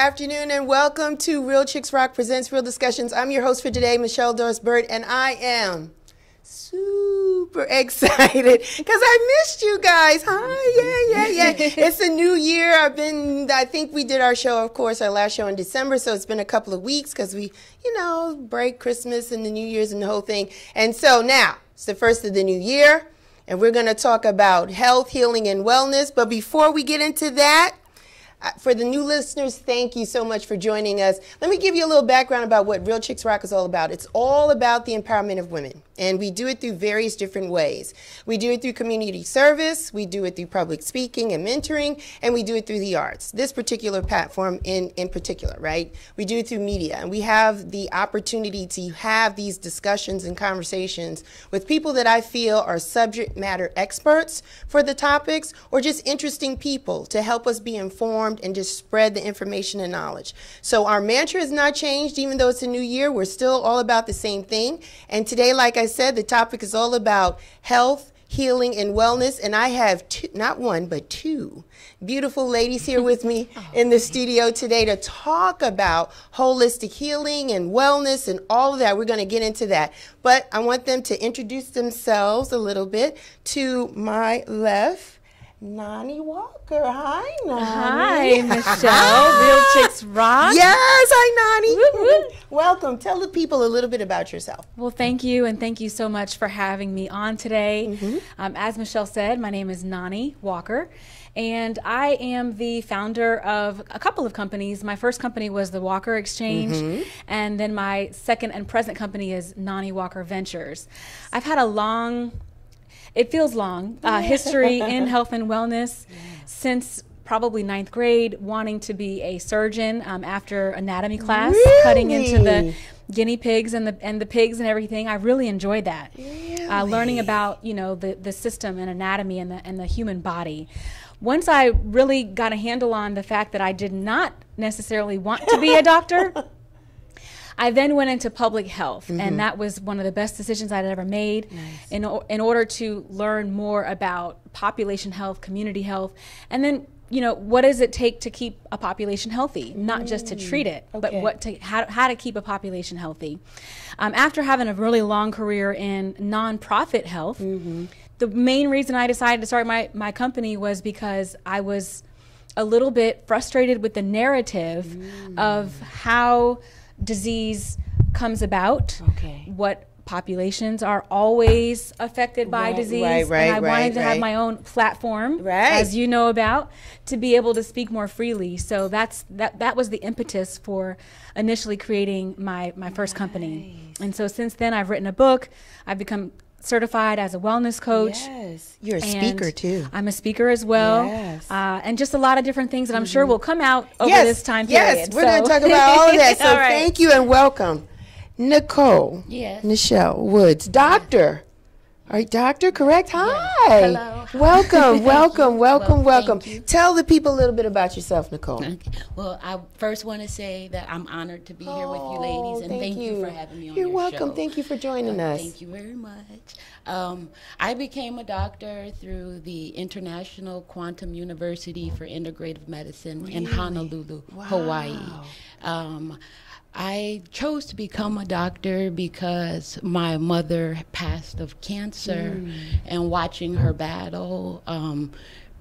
afternoon, and welcome to Real Chicks Rock Presents Real Discussions. I'm your host for today, Michelle Doris-Bird, and I am super excited because I missed you guys. Hi, yeah. It's a new year. I think we did our show, of course, our last show in December, so it's been a couple of weeks because we, break Christmas and the New Year's and the whole thing. And so now, it's the first of the new year, and we're going to talk about health, healing, and wellness. But before we get into that, for the new listeners, thank you so much for joining us. Let me give you a little background about what Real Chicks Rock is all about. It's all about the empowerment of women, and we do it through various different ways. We do it through community service, we do it through public speaking and mentoring, and we do it through the arts. This particular platform in particular, right? We do it through media, and we have the opportunity to have these discussions and conversations with people that I feel are subject matter experts for the topics, or just interesting people to help us be informed and just spread the information and knowledge. So our mantra has not changed, even though it's a new year. We're still all about the same thing. And today, like I said, the topic is all about health, healing, and wellness. And I have not one, but two beautiful ladies here with me in the studio today to talk about holistic healing and wellness and all of that. We're going to get into that. But I want them to introduce themselves a little bit. To my left, Noni Walker. Hi, Noni. Hi, Michelle. Real Chicks Rock. Yes, hi, Noni. Woo-hoo. Welcome. Tell the people a little bit about yourself. Well, thank you, and thank you so much for having me on today. As Michelle said, my name is Noni Walker, and I am the founder of a couple of companies. My first company was the Walker Exchange, and then my second and present company is Noni Walker Ventures. I've had a long... It feels long. History in health and wellness since probably 9th grade, wanting to be a surgeon after anatomy class, cutting into the guinea pigs and the pigs and everything. I really enjoyed that. Learning about the system and anatomy and the human body. Once I really got a handle on the fact that I did not necessarily want to be a doctor, I then went into public health, and that was one of the best decisions I'd ever made in order to learn more about population health, community health, and then, what does it take to keep a population healthy? Not just to treat it, but how to keep a population healthy. After having a really long career in nonprofit health, the main reason I decided to start my company was because I was a little bit frustrated with the narrative of how disease comes about, what populations are always affected by disease, and I wanted to have my own platform, as you know about, to be able to speak more freely. So that was the impetus for initially creating my first company. And so since then, I've written a book. I've become certified as a wellness coach. Yes, you're a speaker too. I'm a speaker as well. Yes. And just a lot of different things that I'm sure will come out over this time period. Yes, we're going to talk about all of that. So thank you and welcome. Nicole. Yes. Nichelle Woods, doctor. All right, doctor, correct? Hi. Hello. Welcome. Tell the people a little bit about yourself, Nicole. Okay. Well, I first want to say that I'm honored to be here with you ladies, and thank you for having me on your show. You're welcome. Thank you for joining us. Thank you very much. I became a doctor through the International Quantum University for Integrative Medicine in Honolulu, Hawaii. I chose to become a doctor because my mother passed of cancer, and watching her battle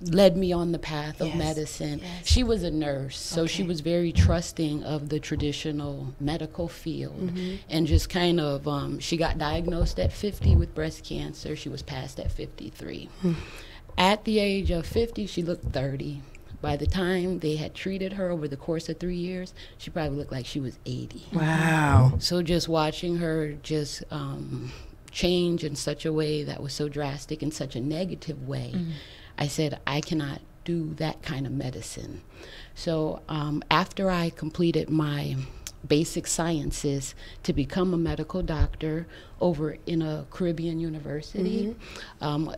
led me on the path of medicine. She was a nurse, so she was very trusting of the traditional medical field, and just kind of, she got diagnosed at 50 with breast cancer. She was passed at 53. At the age of 50, she looked 30. By the time they had treated her over the course of 3 years, she probably looked like she was 80. Wow. So just watching her just change in such a way that was so drastic, in such a negative way, I said, I cannot do that kind of medicine. So after I completed my basic sciences to become a medical doctor over in a Caribbean university.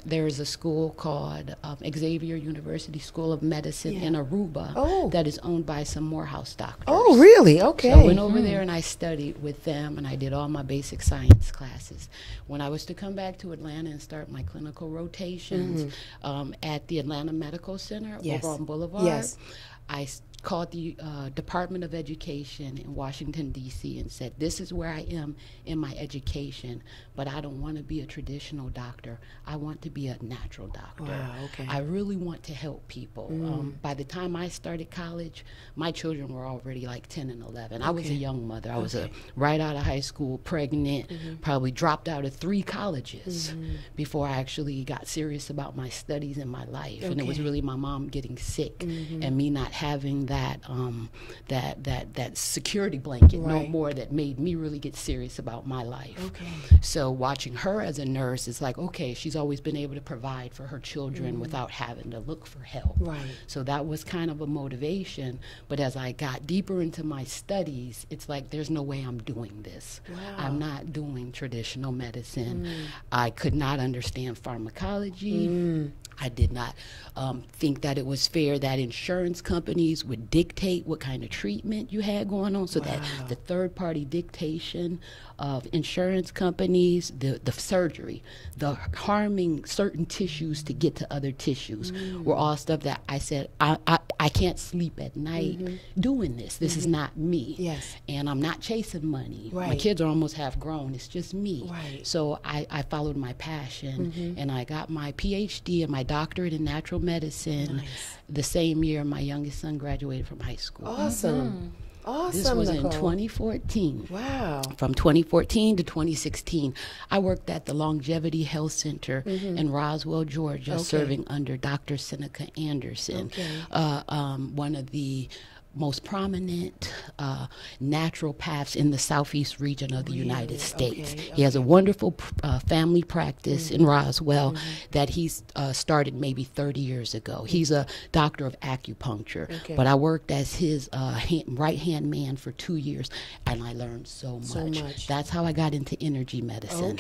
There is a school called Xavier University School of Medicine in Aruba that is owned by some Morehouse doctors. Oh, really? Okay. So I went over there and I studied with them, and I did all my basic science classes. When I was to come back to Atlanta and start my clinical rotations at the Atlanta Medical Center over on Boulevard, I called the Department of Education in Washington, D.C. and said, this is where I am in my education, but I don't want to be a traditional doctor. I want to be a natural doctor. Wow, okay. I really want to help people. By the time I started college, my children were already like 10 and 11. I was a young mother. I was right out of high school, pregnant, probably dropped out of 3 colleges before I actually got serious about my studies and my life. And it was really my mom getting sick and me not having that that security blanket no more that made me really get serious about my life. So watching her as a nurse is like, okay, she's always been able to provide for her children without having to look for help. So that was kind of a motivation. But as I got deeper into my studies, it's like, there's no way I'm doing this. I'm not doing traditional medicine. I could not understand pharmacology. I did not think that it was fair that insurance companies would dictate what kind of treatment you had going on, so that the third-party dictation of insurance companies, the surgery, the harming certain tissues to get to other tissues were all stuff that I said, I can't sleep at night doing this. This is not me. And I'm not chasing money. My kids are almost half grown. It's just me. So I followed my passion, and I got my PhD and my doctorate in natural medicine the same year my youngest son graduated from high school. Awesome, This was Nicole. in 2014. Wow. From 2014 to 2016, I worked at the Longevity Health Center in Roswell, Georgia, serving under Dr. Seneca Anderson, one of the most prominent naturopaths in the southeast region of the United States. He has a wonderful family practice in Roswell that he's started maybe 30 years ago. He's a doctor of acupuncture, but I worked as his right-hand man for 2 years, and I learned so much. That's how I got into energy medicine.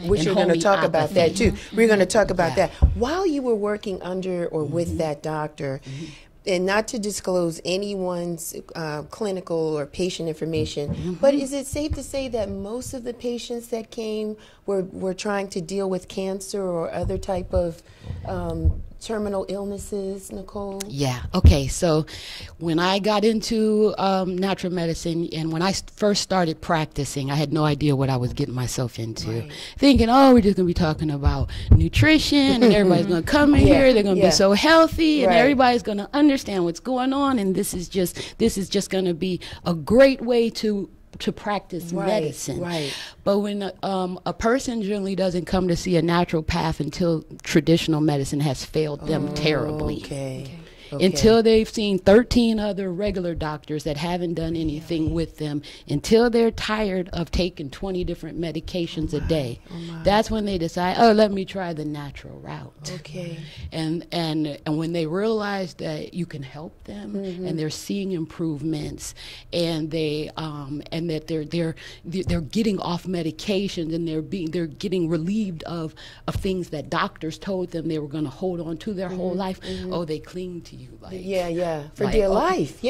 Which you're going to talk about that too. We're going to talk about that. While you were working under or with that doctor, and not to disclose anyone's clinical or patient information, but is it safe to say that most of the patients that came were trying to deal with cancer or other type of terminal illnesses, Nicole? Yeah, okay, so when I got into natural medicine and when I first started practicing, I had no idea what I was getting myself into. Thinking, oh, we're just going to be talking about nutrition and everybody's going to come in here, they're going to be so healthy and everybody's going to understand what's going on, and this is just going to be a great way to practice medicine. But when a person generally doesn't come to see a naturopath until traditional medicine has failed them terribly. Until they've seen 13 other regular doctors that haven't done anything with them, until they're tired of taking 20 different medications a day, that's when they decide, oh, let me try the natural route. And when they realize that you can help them and they're seeing improvements, and they and that they're getting off medications, and they're getting relieved of things that doctors told them they were going to hold on to their whole life, oh, they cling to you for dear life.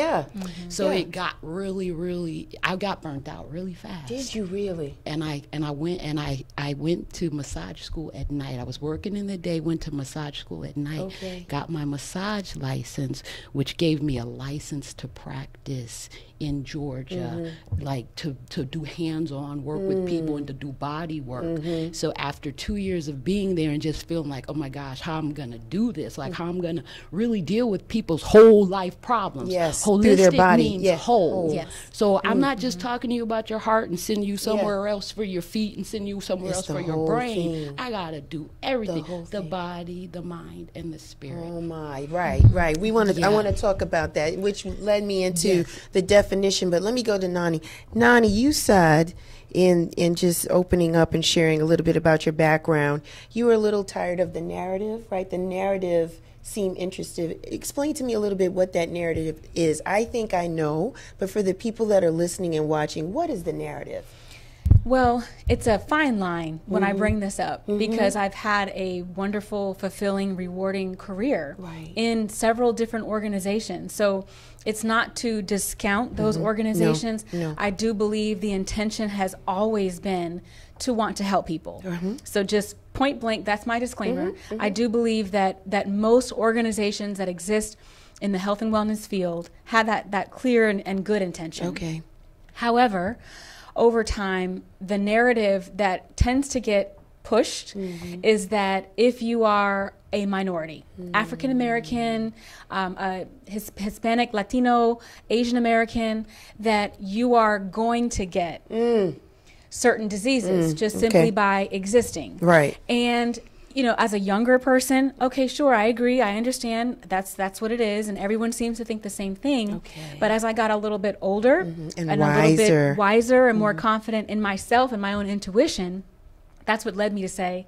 So it got really, I got burnt out really fast. Did you really? And I went to massage school at night. I was working in the day, went to massage school at night, got my massage license, which gave me a license to practice in Georgia, like to do hands-on work with people and to do body work. So after 2 years of being there and just feeling like, oh my gosh, how I'm gonna do this, like how I'm gonna really deal with people's whole life problems. Holistic through their body. means whole. So I'm not just talking to you about your heart and sending you somewhere else for your feet and sending you somewhere else for your brain. I gotta do everything, the body, the mind, and the spirit. Oh my, right. We want to. I want to talk about that, which led me into the definition. But let me go to Noni. Noni, you said in just opening up and sharing a little bit about your background, you were a little tired of the narrative, right? The narrative seemed interested. Explain to me a little bit what that narrative is. I think I know, but for the people that are listening and watching, what is the narrative? Well, it's a fine line when I bring this up because I've had a wonderful, fulfilling, rewarding career in several different organizations. So it's not to discount those organizations. No. I do believe the intention has always been to want to help people. So just point blank, that's my disclaimer. I do believe that most organizations that exist in the health and wellness field had that clear and good intention. Okay. However, over time, the narrative that tends to get pushed is that if you are a minority, African American, Hispanic, Latino, Asian American, that you are going to get certain diseases just simply by existing. Right. And you know, as a younger person, okay, sure, I agree, I understand, that's what it is, and everyone seems to think the same thing. Okay. But as I got a little bit older And a little bit wiser and more confident in myself and my own intuition, that's what led me to say,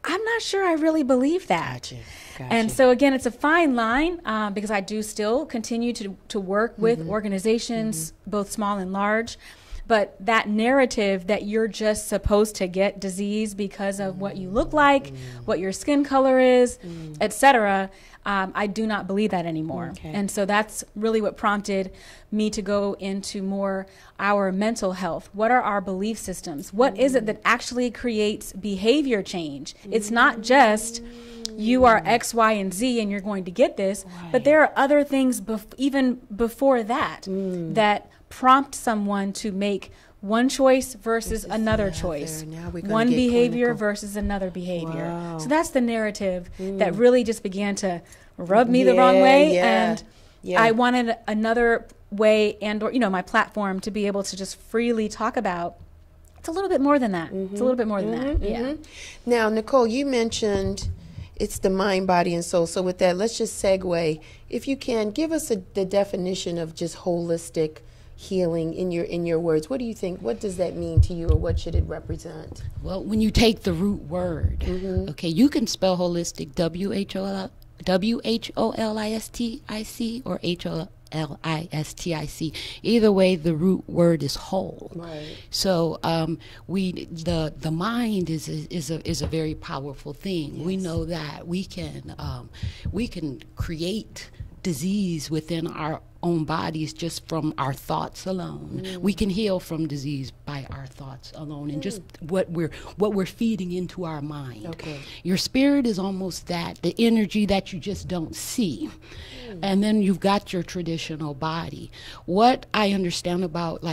I'm not sure I really believe that. Gotcha. And so again, it's a fine line because I do still continue to work with organizations, both small and large. But that narrative that you're just supposed to get disease because of what you look like, what your skin color is, etc., I do not believe that anymore. Okay. And so that's really what prompted me to go into more our mental health. What are our belief systems? What is it that actually creates behavior change? It's not just you are X, Y, and Z and you're going to get this, but there are other things even before that that prompt someone to make one choice versus another choice, one behavior versus another behavior. Wow. So that's the narrative that really just began to rub me the wrong way, and I wanted another way and or my platform to be able to just freely talk about. It's a little bit more than that. It's a little bit more than that. Yeah. Now, Nicole, you mentioned it's the mind, body, and soul. So with that, let's just segue. If you can, give us the definition of just holistic healing in your words. What do you think? What does that mean to you, or what should it represent? Well, when you take the root word, okay, you can spell holistic WHOLISTIC or HOLISTIC. Either way, the root word is whole. Right. So the mind is a very powerful thing. Yes. We know that we can create disease within our own bodies just from our thoughts alone. We can heal from disease by our thoughts alone, and just what we're feeding into our mind. Okay. Your spirit is almost the energy that you just don't see. And then you've got your traditional body. What I understand about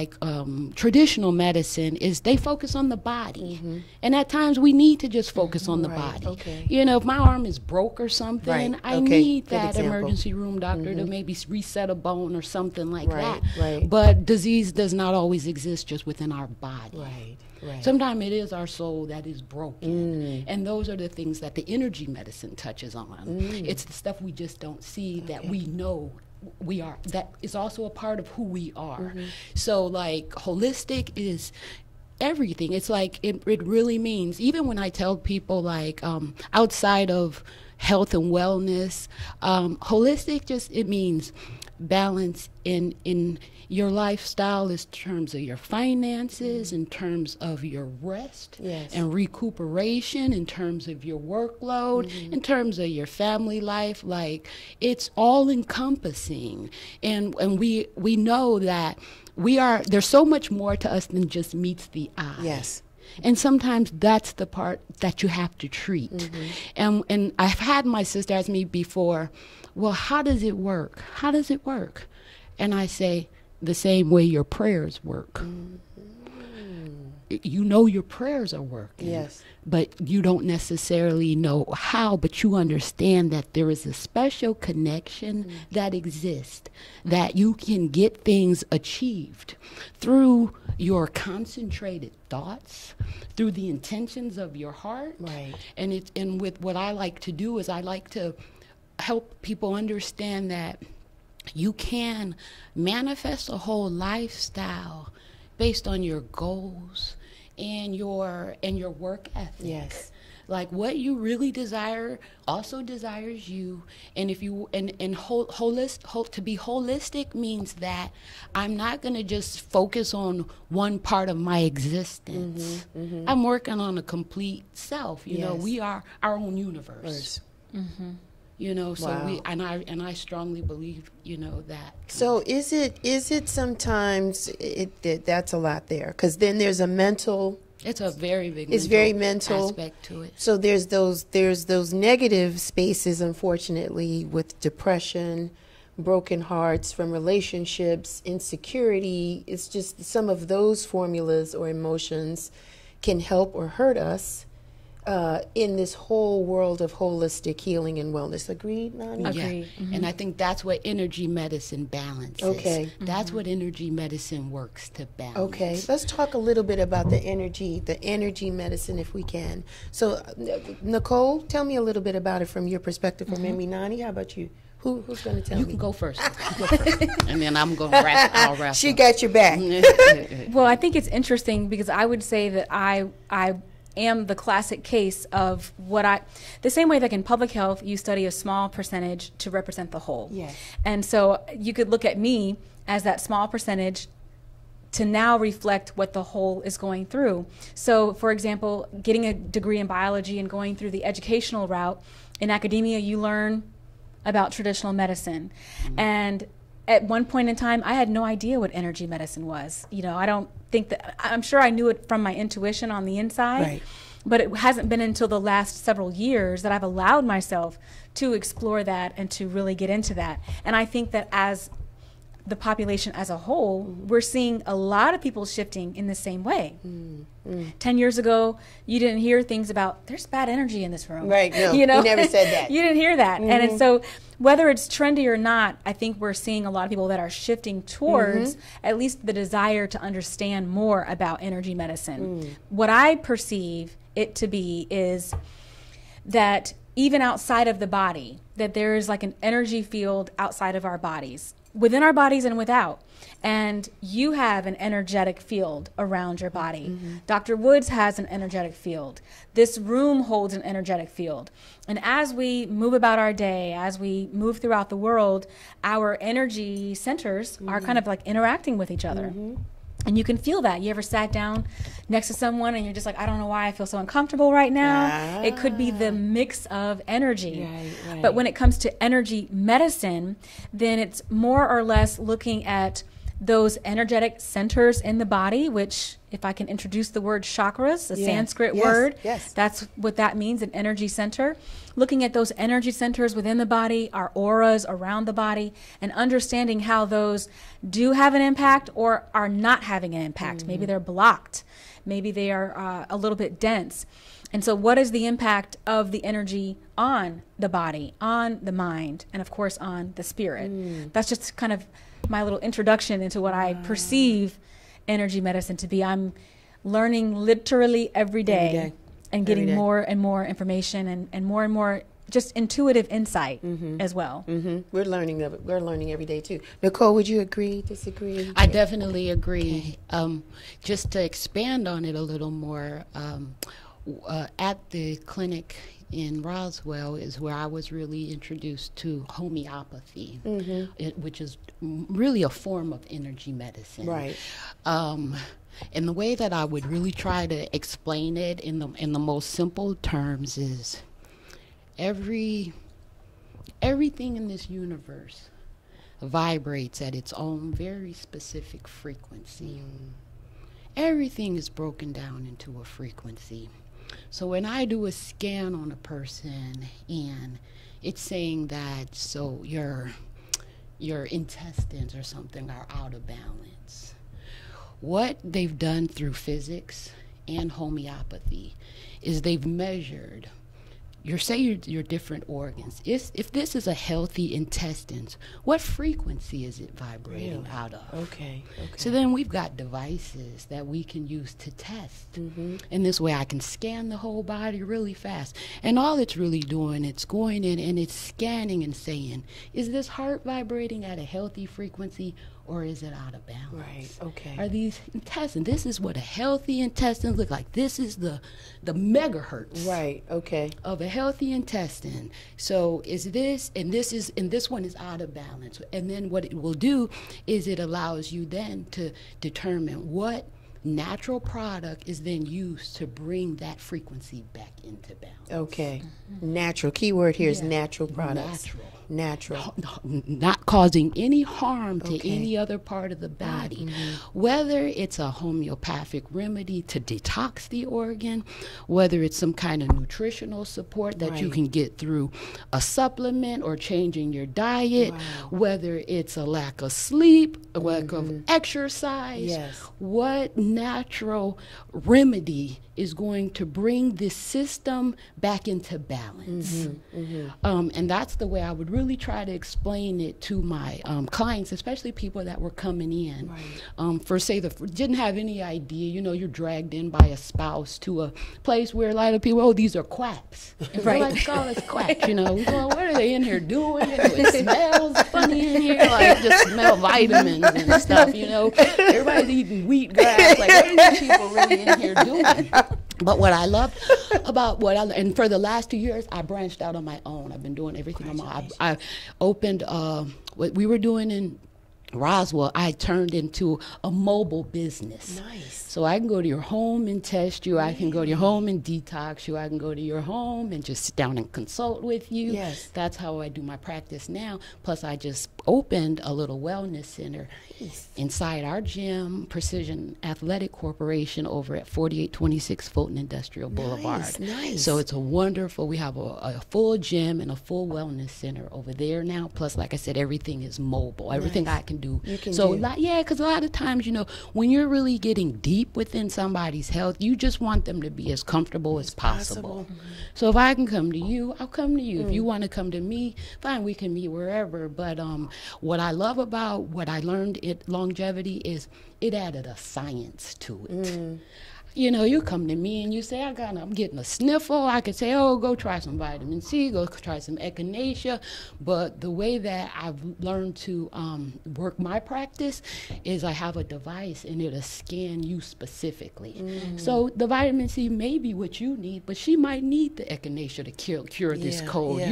traditional medicine is they focus on the body. And at times we need to just focus on the body. Okay. If my arm is broke or something, I need Good that example. emergency room doctor to maybe reset a bone or something like that. Right. But disease does not always exist just within our body. Right. Sometimes it is our soul that is broken. And those are the things that the energy medicine touches on. It's the stuff we just don't see that we know we are, that is also a part of who we are. So holistic is everything. It's it really means, even when I tell people outside of health and wellness, holistic it means balance in your lifestyle, in terms of your finances, in terms of your rest and recuperation, in terms of your workload, in terms of your family life. It's all encompassing, and we know that there's so much more to us than just meets the eye. Yes. And sometimes that's the part that you have to treat. And I've had my sister ask me before, well, how does it work? How does it work? And I say, the same way your prayers work. You know your prayers are working. Yes. But you don't necessarily know how, but you understand that there is a special connection that exists, that you can get things achieved through your concentrated thoughts, through the intentions of your heart. Right. And with what I like to do is I like to help people understand that you can manifest a whole lifestyle based on your goals and your work ethic. Yes. What you really desire also desires you. And if you to be holistic means that I'm not going to just focus on one part of my existence. I'm working on a complete self. You know, we are our own universe. So Wow. I strongly believe, that. So is it sometimes that's a lot there, because then there's a mental. It's a very big. It's very mental aspect to it. So there's those negative spaces, unfortunately, with depression, broken hearts, from relationships, insecurity. It's just some of those formulas or emotions can help or hurt us in this whole world of holistic healing and wellness. Agreed, Noni? Agreed. Yeah. And I think that's what energy medicine balances. Okay. That's what energy medicine works to balance. Okay, let's talk a little bit about the energy medicine if we can. So, Nicole, tell me a little bit about it from your perspective, or maybe Noni. How about you? Who's going to tell me? You can go first. Go first. And then I'm going to I'll wrap She up. got your back. Well, I think it's interesting because I would say that I am the classic case of the same way that in public health you study a small percentage to represent the whole. Yes. And so you could look at me as that small percentage to now reflect what the whole is going through. So, for example, getting a degree in biology and going through the educational route, in academia you learn about traditional medicine. And at one point in time, I had no idea what energy medicine was. You know, I don't think that, I'm sure I knew it from my intuition on the inside, Right. but it hasn't been until the last several years that I've allowed myself to explore that and to really get into that. And I think that as the population as a whole, we're seeing a lot of people shifting in the same way. 10 years ago, you didn't hear things about, there's bad energy in this room. Right, no, you know? you never said that. You didn't hear that. And so whether it's trendy or not, I think we're seeing a lot of people that are shifting towards at least the desire to understand more about energy medicine. What I perceive it to be is that even outside of the body, that there is like an energy field outside of our bodies, within our bodies and without. And you have an energetic field around your body. Dr. Woods has an energetic field. This room holds an energetic field. And as we move about our day, as we move throughout the world, our energy centers are kind of like interacting with each other. And you can feel that. You ever sat down next to someone and you're just like, I don't know why I feel so uncomfortable right now. It could be the mix of energy. Right. But when it comes to energy medicine, then it's more or less looking at those energetic centers in the body, which, if I can introduce the word chakras, a Sanskrit word, that's what that means, an energy center. Looking at those energy centers within the body, our auras around the body, and understanding how those do have an impact or are not having an impact. Maybe they're blocked. Maybe they are a little bit dense. And so what is the impact of the energy on the body, on the mind, and of course on the spirit? That's just kind of my little introduction into what I perceive energy medicine to be. I'm learning literally every day and getting more and more information and more just intuitive insight as well. We're learning of it. We're learning every day too. Nicole, would you agree, disagree? I definitely agree. Just to expand on it a little more, at the clinic in Roswell is where I was really introduced to homeopathy, which is really a form of energy medicine. Right. And the way that I would really try to explain it in the most simple terms is everything in this universe vibrates at its own very specific frequency. Everything is broken down into a frequency. So when I do a scan on a person and it's saying that so your intestines or something are out of balance, what they've done through physics and homeopathy is they've measured your different organs. If this is a healthy intestines, what frequency is it vibrating out of? Okay. So then we've got devices that we can use to test. And this way I can scan the whole body really fast. And all it's really doing, it's going in and it's scanning and saying, is this heart vibrating at a healthy frequency or is it out of balance? Right, okay. Are these intestines, this is what a healthy intestine look like. This is the megahertz. Right, okay. Of a healthy intestine. So is this, and this one is out of balance. And then what it will do is it allows you then to determine what natural product is then used to bring that frequency back into balance. Okay. Natural. Key word here is natural products. Natural. Not causing any harm to any other part of the body. Whether it's a homeopathic remedy to detox the organ, whether it's some kind of nutritional support that you can get through a supplement or changing your diet, whether it's a lack of sleep, a lack of exercise, what natural remedy is going to bring this system back into balance. And that's the way I would really try to explain it to my clients, especially people that were coming in. For say, didn't have any idea, you know, you're dragged in by a spouse to a place where a lot of people, oh, these are quacks. Like, call us quacks, you know. We go, what are they in here doing? You know, it smells funny in here, like just smell vitamins and stuff, you know. Everybody's eating wheat grass, like what are these people really in here doing? But what I love about and for the last 2 years, I branched out on my own. I've been doing everything on my own. I opened what we were doing in Roswell, I turned into a mobile business. So I can go to your home and test you. I can go to your home and detox you. I can go to your home and just sit down and consult with you. That's how I do my practice now. Plus, I just opened a little wellness center inside our gym, Precision Athletic Corporation, over at 4826 Fulton Industrial Boulevard. So it's a wonderful, we have a full gym and a full wellness center over there now. Plus, like I said, everything is mobile. Everything I can do. Because a lot of times, you know, when you're really getting deep within somebody's health, you just want them to be as comfortable as possible. So if I can come to you, I'll come to you. If you want to come to me, fine, we can meet wherever. But what I love about what I learned at Longevity is it added a science to it. You know, you come to me and you say, I'm getting a sniffle. I could say, oh, go try some vitamin C, go try some echinacea. But the way that I've learned to work my practice is I have a device and it'll scan you specifically. So the vitamin C may be what you need, but she might need the echinacea to cure this cold.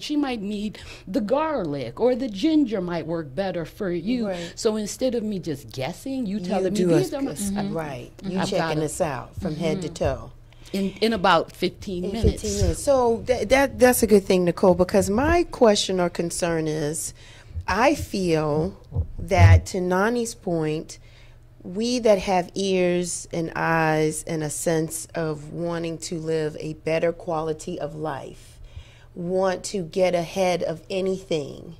She might need the garlic, or the ginger might work better for you. So instead of me just guessing, you telling me these are my... You checking us out from head to toe in about 15 minutes. So that's a good thing, Nicole, because my question or concern is, I feel that, to Noni's point, we that have ears and eyes and a sense of wanting to live a better quality of life want to get ahead of anything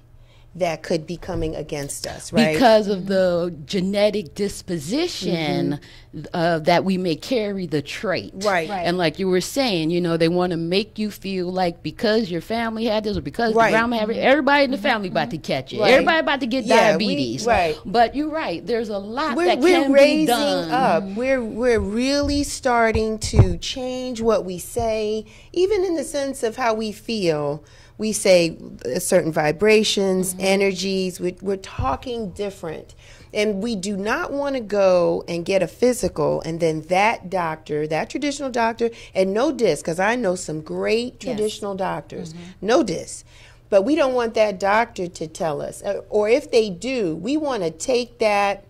that could be coming against us, right? Because of the genetic disposition that we may carry the trait. And like you were saying, you know, they want to make you feel like because your family had this or because the grandma had it, everybody in the family about to catch it. Everybody about to get diabetes. But you're right. There's a lot that can be done. Up. We're really starting to change what we say, even in the sense of how we feel. We say certain vibrations, energies. We're talking different. And we do not want to go and get a physical and then that doctor, that traditional doctor, and no diss, because I know some great traditional doctors, no diss. But we don't want that doctor to tell us. Or if they do, we want to take that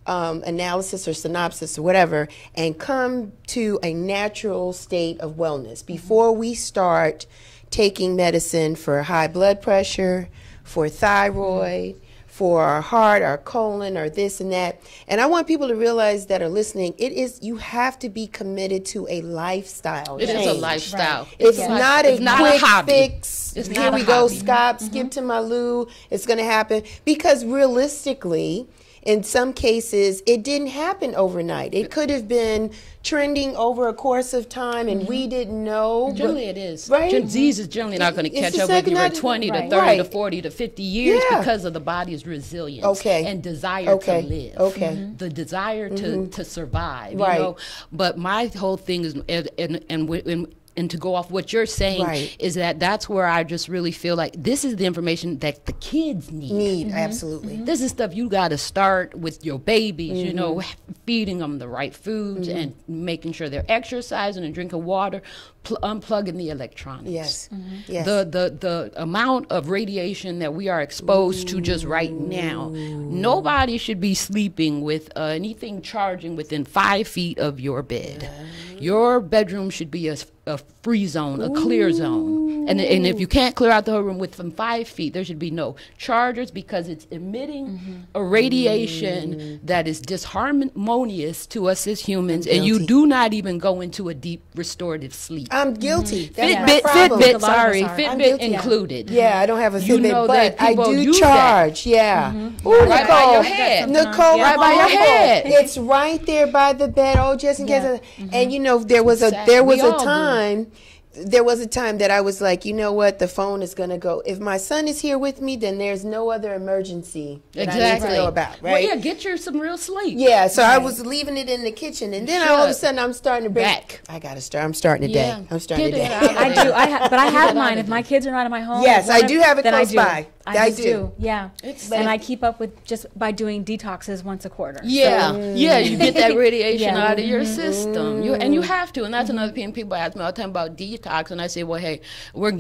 analysis or synopsis or whatever and come to a natural state of wellness before we start taking medicine for high blood pressure, for thyroid, for our heart, our colon, or this and that. And I want people to realize that are listening, you have to be committed to a lifestyle change. It is a lifestyle. It's not a quick fix. It's Here we go, skip to my loo. It's going to happen. Because realistically, in some cases, it didn't happen overnight. It could have been trending over a course of time, and we didn't know. Generally, it is. Disease is generally not going to catch up with you for 20 to 30 to 40 to 50 years because of the body's resilience and desire to live. The desire to survive. You know? But my whole thing is, and and to go off what you're saying is that's where I just really feel like this is the information that the kids need. Absolutely. This is stuff you got to start with your babies, you know, feeding them the right foods and making sure they're exercising and drinking water, unplugging the electronics. Yes. Yes. The amount of radiation that we are exposed to just right now, nobody should be sleeping with anything charging within 5 feet of your bed. Your bedroom should be a free zone, a clear zone. And if you can't clear out the whole room within 5 feet, there should be no chargers, because it's emitting a radiation that is disharmonious to us as humans, and you do not even go into a deep restorative sleep. I'm guilty. That's Fitbit included. Yeah, I don't have a Fitbit, but I do charge. That. Yeah. Ooh, right by your head. Nicole, right by your head. It's right there by the bed. Oh, just in case. And you know, there was a time that I was like, you know what, the phone is going to go. If my son is here with me, then there's no other emergency that I need to know about, right? Well, yeah, get you some real sleep. Yeah, so I was leaving it in the kitchen, and then all of a sudden I'm starting to bring I got to start. I'm starting today. I'm starting today. I do. But I have mine. If my kids are not in my home, yes, I do have it close by. I do. Yeah. And I keep up with just by doing detoxes once a quarter. Yeah. Yeah, you get that radiation out of your system. And you have to. And that's another thing people ask me all the time about detox. And I say, well, hey, we're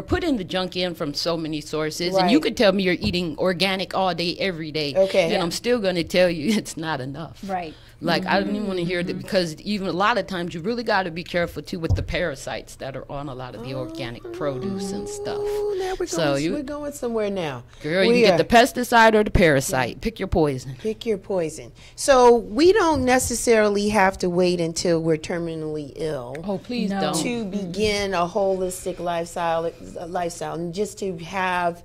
putting the junk in from so many sources. And you could tell me you're eating organic all day, every day. Okay. And I'm still going to tell you it's not enough. Right. Like, I don't even want to hear that, because even a lot of times you really got to be careful, too, with the parasites that are on a lot of the organic produce and stuff. Now we're going somewhere now. Girl, you can get the pesticide or the parasite. Pick your poison. Pick your poison. So we don't necessarily have to wait until we're terminally ill. Oh, please don't. To begin a holistic lifestyle, and just to have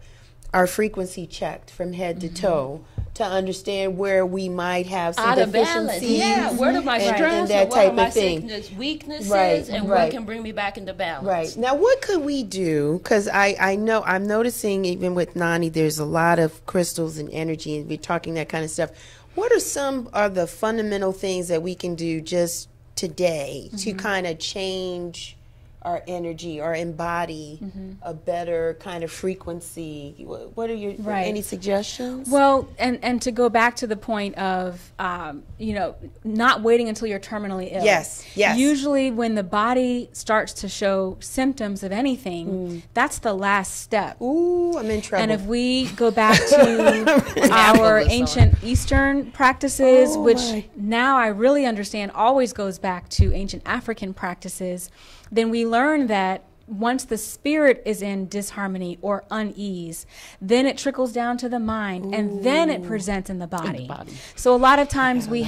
our frequency checked from head to toe, to understand where we might have some deficiencies. Yeah, where are my strengths and what are my weaknesses, and what can bring me back into balance. Right. Now, what could we do? Because I know, I'm noticing even with Noni, there's a lot of crystals and energy, and we're talking that kind of stuff. What are some of the fundamental things that we can do just today to kind of change our energy or embody a better kind of frequency? What are your any suggestions? Well, and to go back to the point of not waiting until you're terminally ill. Yes. Usually when the body starts to show symptoms of anything, that's the last step. Ooh, I'm in trouble. And if we go back to our ancient Eastern practices, which now I really understand always goes back to ancient African practices, then we learn that once the spirit is in disharmony or unease, then it trickles down to the mind, and then it presents in the body. So a lot of times we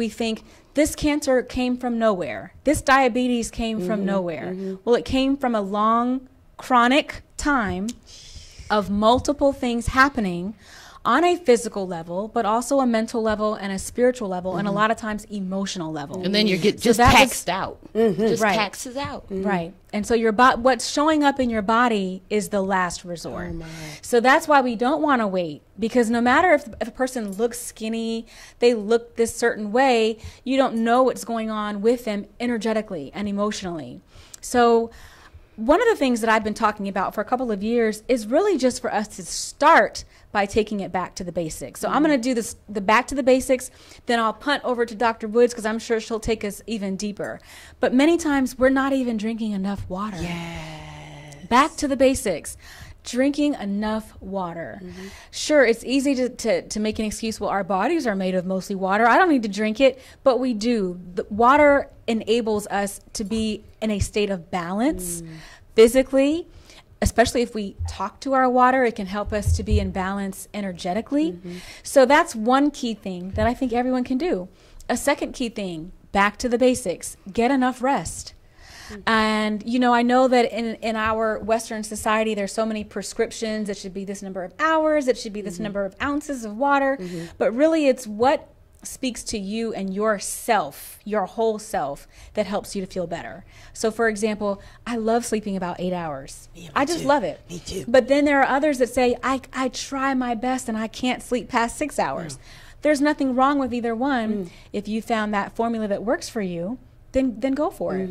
think this cancer came from nowhere. This diabetes came from nowhere. Well, it came from a long, chronic time of multiple things happening on a physical level, but also a mental level and a spiritual level, and a lot of times emotional level. And then you get taxed out. Just taxes out. Right. And so what's showing up in your body is the last resort. So that's why we don't want to wait, because no matter if a person looks skinny, they look this certain way, you don't know what's going on with them energetically and emotionally. So one of the things that I've been talking about for a couple of years is really just for us to start by taking it back to the basics. So I'm going to do the back to the basics, then I'll punt over to Dr. Woods, because I'm sure she'll take us even deeper. But many times we're not even drinking enough water. Back to the basics. Drinking enough water. Sure, it's easy to make an excuse, well, our bodies are made of mostly water, I don't need to drink it, but we do. The water enables us to be in a state of balance physically, especially if we talk to our water, it can help us to be in balance energetically. So that's one key thing that I think everyone can do. A second key thing, back to the basics, get enough rest. And, I know that in our Western society, there's so many prescriptions. It should be this number of hours. It should be this number of ounces of water. But really, it's what speaks to you and your self, your whole self, that helps you to feel better. So, for example, I love sleeping about 8 hours. I just love it. Me too. But then there are others that say, I try my best and I can't sleep past 6 hours. There's nothing wrong with either one. If you found that formula that works for you, then go for it.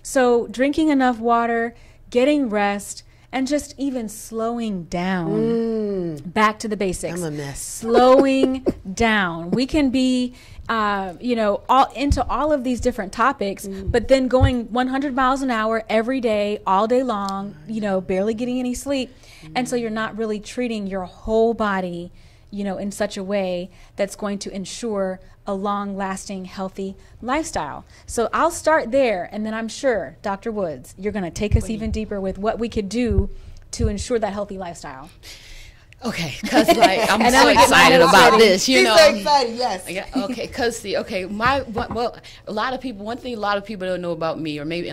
So drinking enough water, getting rest, and just even slowing down. Back to the basics. I'm a mess. Slowing down. We can be, all into all of these different topics, but then going 100 miles an hour every day, all day long, barely getting any sleep. And so you're not really treating your whole body, in such a way that's going to ensure a long-lasting, healthy lifestyle. So I'll start there, and then I'm sure, Dr. Woods, you're going to take us even deeper with what we could do to ensure that hehealthy lifestyle. Okay, because I'm so excited about this, She's so excited, yes. Yeah, okay, because a lot of people, one thing a lot of people don't know about me, or maybe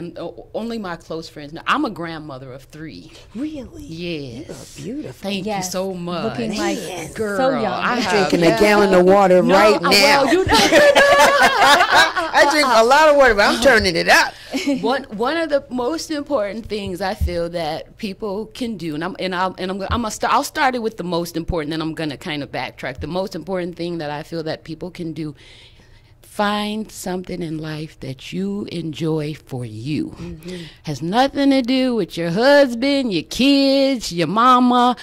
only my close friends know, I'm a grandmother of 3. Really? Yes. You are beautiful. Thank you so much. Looking like girl. So young. I'm drinking a gallon of water right now. Well, I drink a lot of water, but I'm turning it up. One of the most important things I feel that people can do, I'll start it with the most important, then I'm gonna kind of backtrack. The most important thing that I feel that people can do: find something in life that you enjoy for you. Has nothing to do with your husband, your kids, your mama.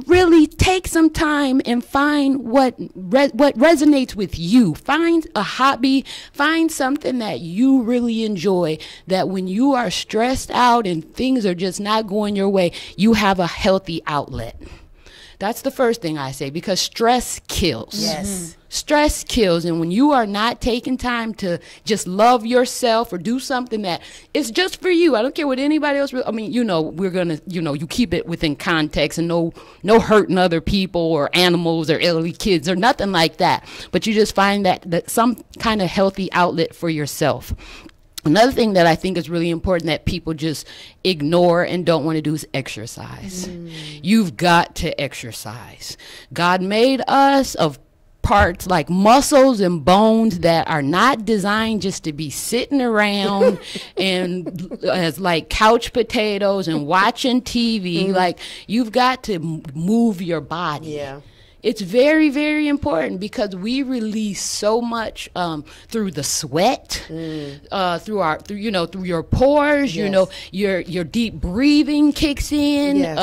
Really take some time and find what resonates with you. Find a hobby, find something that you really enjoy, that when you are stressed out and things are just not going your way, you have a healthy outlet. That's the first thing I say, because stress kills. Yes. Stress kills. And when you are not taking time to just love yourself or do something that is just for you, I don't care what anybody else, we're going to, you keep it within context, and no hurting other people or animals or elderly kids or nothing like that. But you just find that some kind of healthy outlet for yourself. Another thing that I think is really important that people just ignore and don't want to do is exercise. You've got to exercise. God made us of parts like muscles and bones that are not designed just to be sitting around and as like couch potatoes and watching TV. Like, you've got to move your body. Yeah. It's very, very important, because we release so much through the sweat, through your pores. Yes. Your deep breathing kicks in. Yes.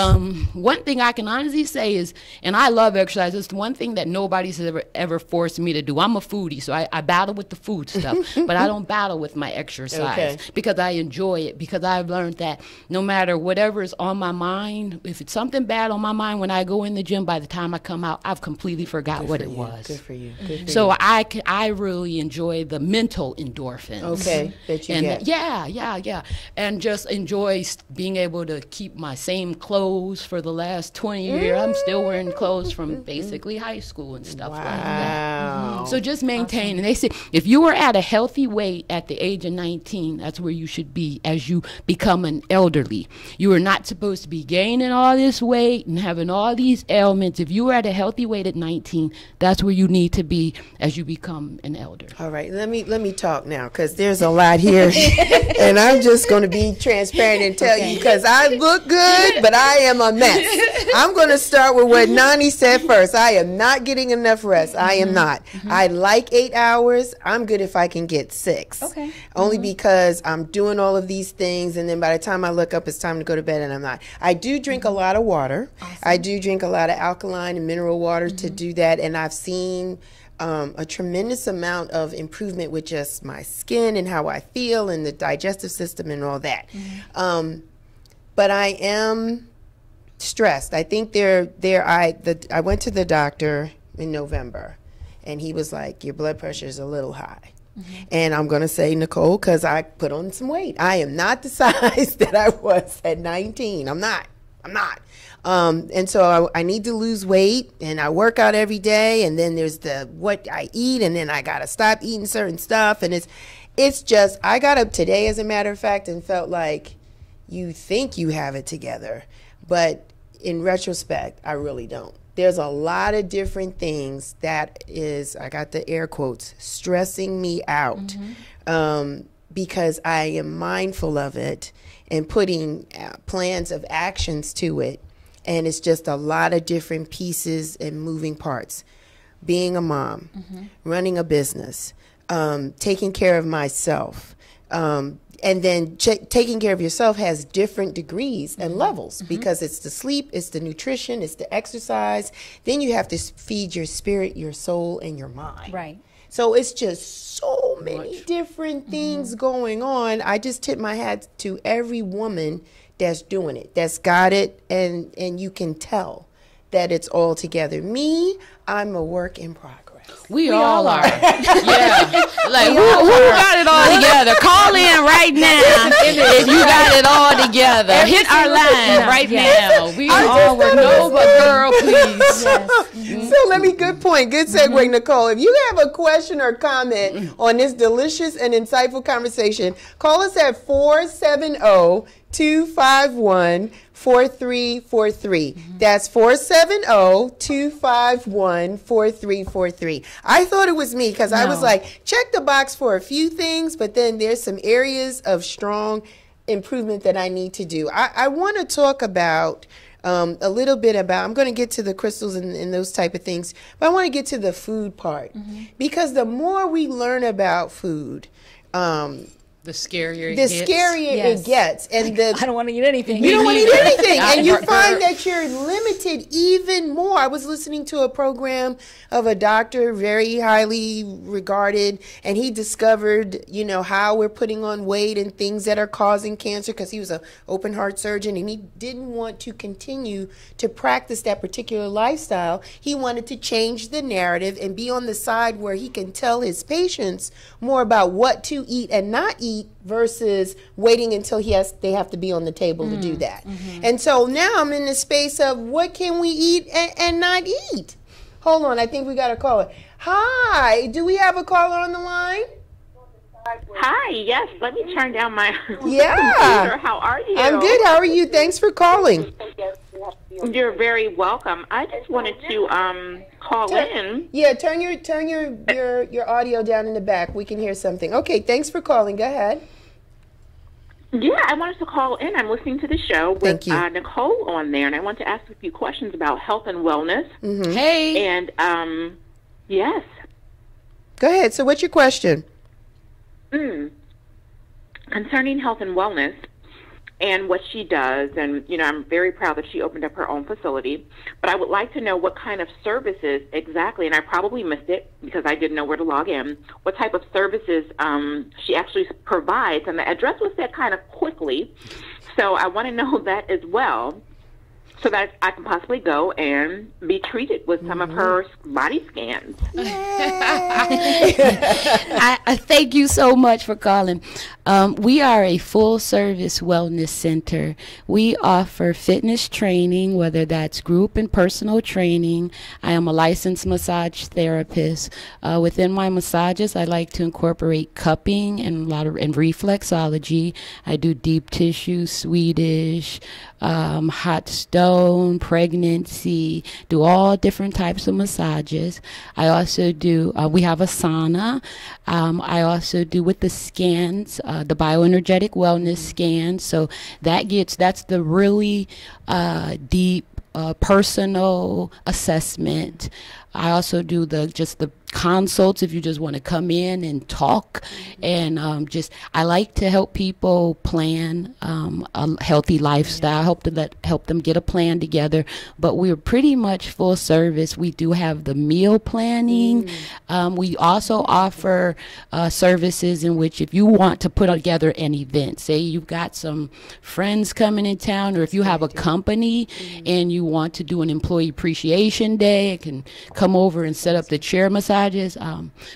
One thing I can honestly say is, and I love exercise. It's the one thing that nobody's ever forced me to do. I'm a foodie, so I battle with the food stuff, but I don't battle with my exercise because I enjoy it. Because I've learned that no matter whatever is on my mind, if it's something bad on my mind when I go in the gym, by the time I come out, I've completely forgot what it was. Good for you. Good for So you. I really enjoy the mental endorphins. Okay, that you get. Yeah. And just enjoy being able to keep my same clothes for the last 20 years. I'm still wearing clothes from basically high school and stuff like that. So just maintain. And they say if you are at a healthy weight at the age of 19, that's where you should be as you become an elderly. You are not supposed to be gaining all this weight and having all these ailments. If you are at a healthy weight at 19, that's where you need to be as you become an elder. All right, let me talk now, because there's a lot here, and I'm just going to be transparent and tell you, because I look good, but I am a mess. I'm going to start with what Noni said first. I am not getting enough rest. I am not. I like 8 hours. I'm good if I can get 6. Okay. Only because I'm doing all of these things, and then by the time I look up, it's time to go to bed, and I'm not. I do drink a lot of water. Awesome. I do drink a lot of alkaline and mineral water to do that, and I've seen a tremendous amount of improvement with just my skin and how I feel and the digestive system and all that. But I am stressed. I think I went to the doctor in November, and he was like, your blood pressure is a little high. And I'm going to say, Nicole, because I put on some weight. I am not the size that I was at 19. I'm not. And so I need to lose weight, and I work out every day, and then there's what I eat, and then I got to stop eating certain stuff. And it's just, I got up today, as a matter of fact, and felt like you think you have it together. But in retrospect, I really don't. There's a lot of different things that is, I got the air quotes, stressing me out, because I am mindful of it and putting plans of actions to it. And it's just a lot of different pieces and moving parts. Being a mom, running a business, taking care of myself, And then taking care of yourself has different degrees and levels because it's the sleep, it's the nutrition, it's the exercise. Then you have to feed your spirit, your soul, and your mind. Right. So it's just so many different things going on. I just tip my hat to every woman that's doing it, that's got it, and you can tell that it's all together. Me, I'm a work in progress. We all are. Yeah. Like, who got it all together? Call in right now if you got it all together. Hit our line right now. We all work. No, but girl, please. Yes. So let me, good point. Good segue, Nicole. If you have a question or comment on this delicious and insightful conversation, call us at 470-251-4343. That's 470-251-4343. I thought it was me because I was like, check the box for a few things, but then there's some areas of strong improvement that I need to do. I want to talk about a little bit about, I'm going to get to the crystals and those type of things, but I want to get to the food part because the more we learn about food, the scarier it gets. And I don't want to eat anything. You don't want to eat anything. And you find that you're limited even more. I was listening to a program of a doctor, very highly regarded, and he discovered, how we're putting on weight and things that are causing cancer because he was an open heart surgeon and he didn't want to continue to practice that particular lifestyle. He wanted to change the narrative and be on the side where he can tell his patients more about what to eat and not eat versus waiting until they have to be on the table to do that. And so now I'm in the space of what can we eat and not eat. Hold on, I think we got a caller. Hi, do we have a caller on the line? Hi, yes, let me turn down my computer. How are you? I'm good, how are you? Thanks for calling. You're very welcome. I just wanted to call in. Yeah, turn your audio down in the back. We can hear something. Okay, thanks for calling. Go ahead. Yeah, I wanted to call in. I'm listening to the show with Nicole on there, and I want to ask a few questions about health and wellness. Hey. And, yes. Go ahead. So what's your question? Concerning health and wellness and what she does, and, I'm very proud that she opened up her own facility, but I would like to know what kind of services exactly, and I probably missed it because I didn't know where to log in, what type of services she actually provides, and the address was said kind of quickly, so I want to know that as well, so that I can possibly go and be treated with some of her body scans. I thank you so much for calling. We are a full-service wellness center. We offer fitness training, whether that's group and personal training. I am a licensed massage therapist. Within my massages, I like to incorporate cupping and reflexology. I do deep tissue, Swedish, hot stone, pregnancy, do all different types of massages. I also do, we have a sauna. I also do with the scans, the bioenergetic wellness scans. So that's the really deep personal assessment. I also do the consults if you just want to come in and talk, and I like to help people plan a healthy lifestyle, help them get a plan together. But we're pretty much full service. We do have the meal planning. We also offer services in which if you want to put together an event, say you've got some friends coming in town, or if you have a company and you want to do an employee appreciation day, it can come over and set up the chair massages.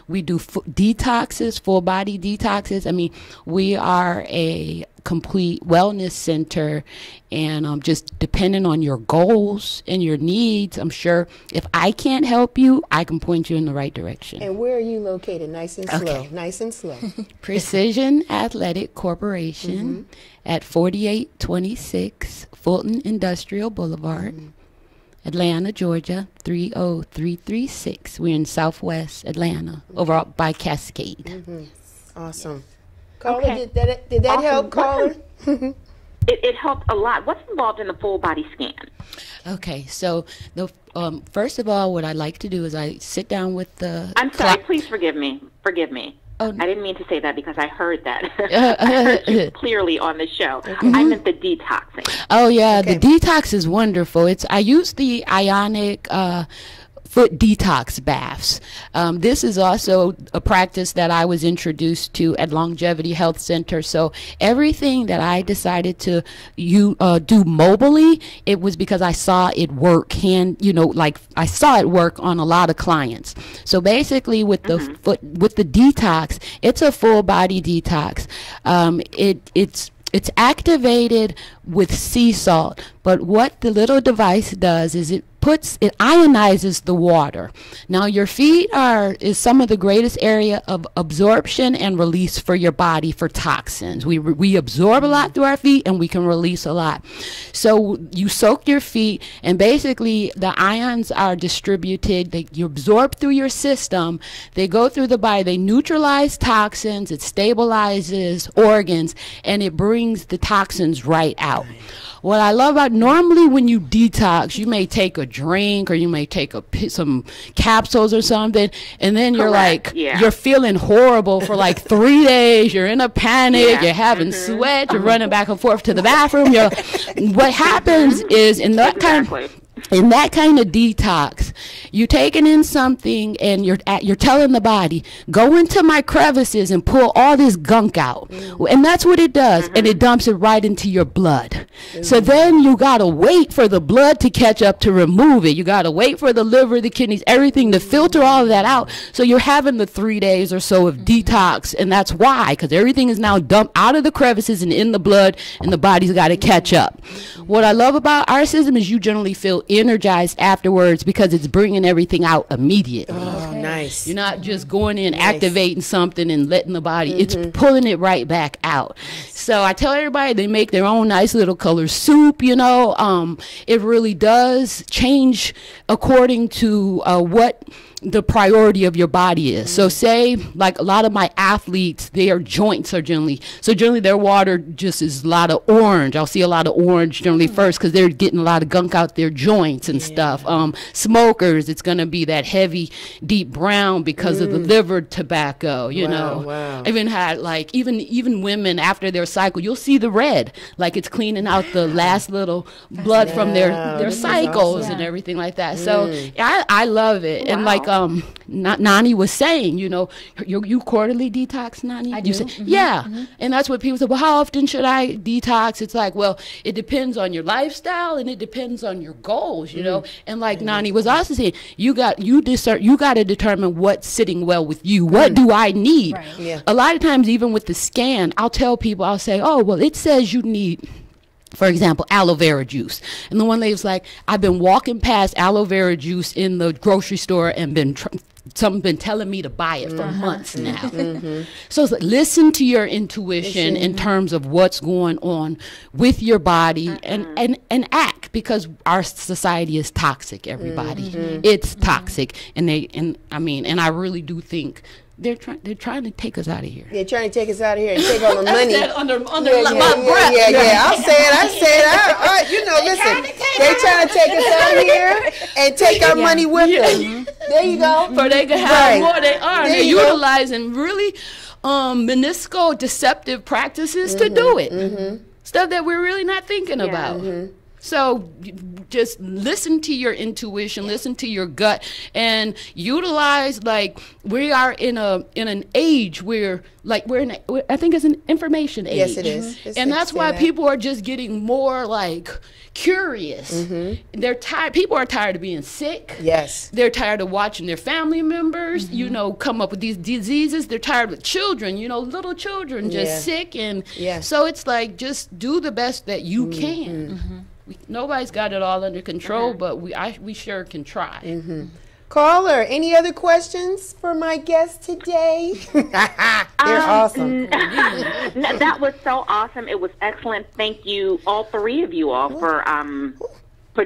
We do detoxes, full body detoxes. I mean, we are a complete wellness center, and just depending on your goals and your needs, I'm sure if I can't help you, I can point you in the right direction. And where are you located? Nice and slow. Nice and slow. Precision Athletic Corporation at 4826 Fulton Industrial Boulevard. Atlanta, Georgia, 30336. We're in Southwest Atlanta, over by Cascade. Awesome. Caller, did that help, caller? It helped a lot. What's involved in the full body scan? Okay, so the first of all, what I like to do is I sit down with the. I'm sorry. Please forgive me. Forgive me. I didn't mean to say that because I heard that. I heard you clearly on the show. I meant the detoxing. Oh yeah, the detox is wonderful. I use the ionic foot detox baths. This is also a practice that I was introduced to at Longevity Health Center. So everything that I decided to do mobily, it was because I saw it work. I saw it work on a lot of clients. So basically, with the with the detox, it's a full body detox. It's activated with sea salt, but what the little device does is it ionizes the water. Now your feet is some of the greatest area of absorption and release for your body for toxins. We absorb a lot through our feet and we can release a lot. So you soak your feet and basically the ions are distributed. You absorb through your system. They go through the body. They neutralize toxins. It stabilizes organs and it brings the toxins right out. What I love about normally when you detox, you may take a drink or you may take some capsules or something, and then you're you're feeling horrible for like 3 days. You're in a panic. You're having sweat. You're running back and forth to the bathroom. What happens is in that kind of detox, you're taking in something and you're telling the body, go into my crevices and pull all this gunk out. And that's what it does. And it dumps it right into your blood. So then you got to wait for the blood to catch up to remove it. You got to wait for the liver, the kidneys, everything to filter all of that out. So you're having the 3 days or so of detox. And that's why, because everything is now dumped out of the crevices and in the blood, and the body's got to catch up. What I love about our system is you generally feel energized afterwards because it's bringing everything out immediately. Oh, nice. You're not just going in, activating something and letting the body, it's pulling it right back out. So I tell everybody they make their own nice little color soup, it really does change according to what the priority of your body is. So say like a lot of my athletes, their joints are generally their water just is a lot of orange. I'll see a lot of orange generally first because they're getting a lot of gunk out their joints and stuff. Smokers, it's going to be that heavy deep brown because of the liver tobacco, you know. Wow. I even had like even women after their cycle, you'll see the red, like it's cleaning out the last little blood from their cycles and everything like that. So I love it. And like Noni was saying, you quarterly detox, Noni? I do. And that's what people say, well, how often should I detox? It's like, well, it depends on your lifestyle and it depends on your goals, and like Noni was also saying, you got to determine what's sitting well with you. What do I need? Right. Yeah. A lot of times, even with the scan, I'll tell people, I'll say, oh, well, it says you need, for example, aloe vera juice. And the one lady's like, I've been walking past aloe vera juice in the grocery store and someone's been telling me to buy it for months now. So it's like, listen to your intuition in terms of what's going on with your body and act, because our society is toxic, everybody. It's toxic. And I really do think they're trying to take us out of here. They're trying to take us out of here and take all the money. under my breath. I said. Listen, they're trying to take us out of here and take our money with them. There you go. For they can have more. They're utilizing really meniscal deceptive practices to do it. Stuff that we're really not thinking about. So just listen to your intuition, listen to your gut, and utilize, like, we are in an age where, like, I think it's an information age. Yes, it is. And that's why people are just getting more, like, curious. They're tired. People are tired of being sick. Yes. They're tired of watching their family members, come up with these diseases. They're tired with children, little children just sick. And so it's like, just do the best that you can. Nobody's got it all under control, but we sure can try. Caller, any other questions for my guest today? They're awesome. That was so awesome. It was excellent. Thank you, all three of you all, for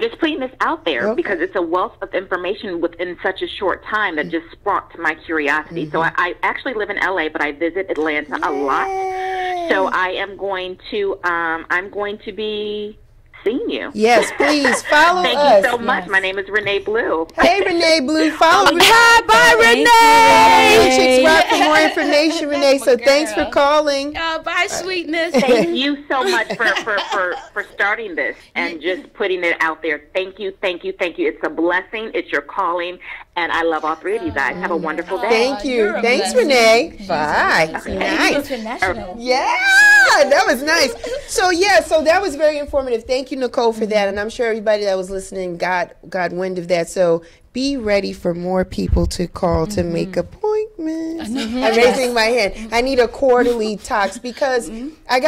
just putting this out there, because it's a wealth of information within such a short time that just sparked my curiosity. So I actually live in LA, but I visit Atlanta a lot. So I am going to be seen you. Yes, please follow Thank us. you so much. My name is Renee Blue. Hey, Renee Blue, follow me. Bye, Real Renee. Chicks Rock for more information, Renee. So thanks for calling. Bye, sweetness. Thank you so much for starting this and just putting it out there. Thank you, thank you, thank you. It's a blessing. It's your calling. And I love all three of you guys. Have a wonderful day. Thank you. Thanks, Renee. Bye. Nice. International. Yeah, that was nice. So that was very informative. Thank you, Nicole, for that. And I'm sure everybody that was listening got wind of that. So be ready for more people to call to make appointments. I'm raising my hand. I need a quarterly talks because I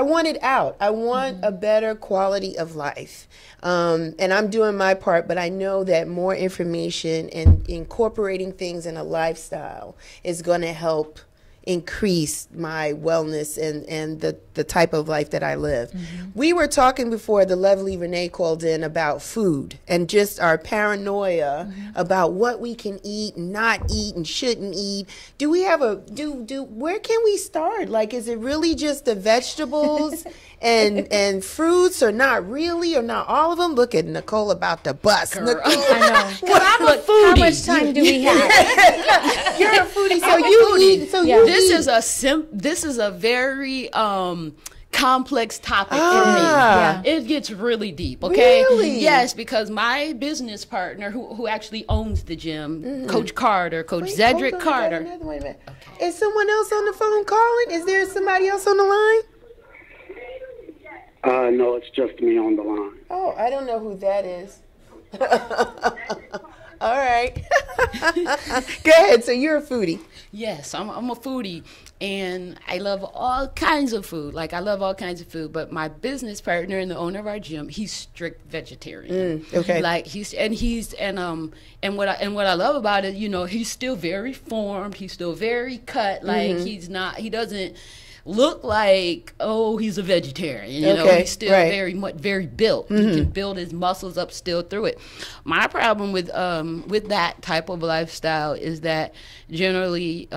want it out. I want a better quality of life. And I'm doing my part, but I know that more information and incorporating things in a lifestyle is going to help increase my wellness and the type of life that I live. We were talking before the lovely Renee called in about food and just our paranoia about what we can eat and not eat and shouldn't eat. Do we have where can we start? Like, is it really just the vegetables and fruits, or not really, or not all of them? Look at Nicole about to bust. Nicole, I know. Well, I'm a foodie. How much time do we have? You're a foodie, so you eat. So you This eat. is a very complex topic for me. Ah. It gets really deep, okay? Really? Yes, because my business partner who actually owns the gym, Coach Carter, Coach Wait, Zedrick hold on, Carter. Wait a minute. Is someone else on the phone calling? Is there somebody else on the line? No, it's just me on the line. Oh, I don't know who that is. All right. Go ahead. So you're a foodie. Yes, I'm a foodie, and I love all kinds of food. Like, I love all kinds of food, but my business partner and the owner of our gym, he's strict vegetarian. Okay. Like, what I love about it, he's still very formed. He's still very cut. Like, he doesn't look like, he's a vegetarian. He's still very built. He can build his muscles up still through it. My problem with that type of lifestyle is that generally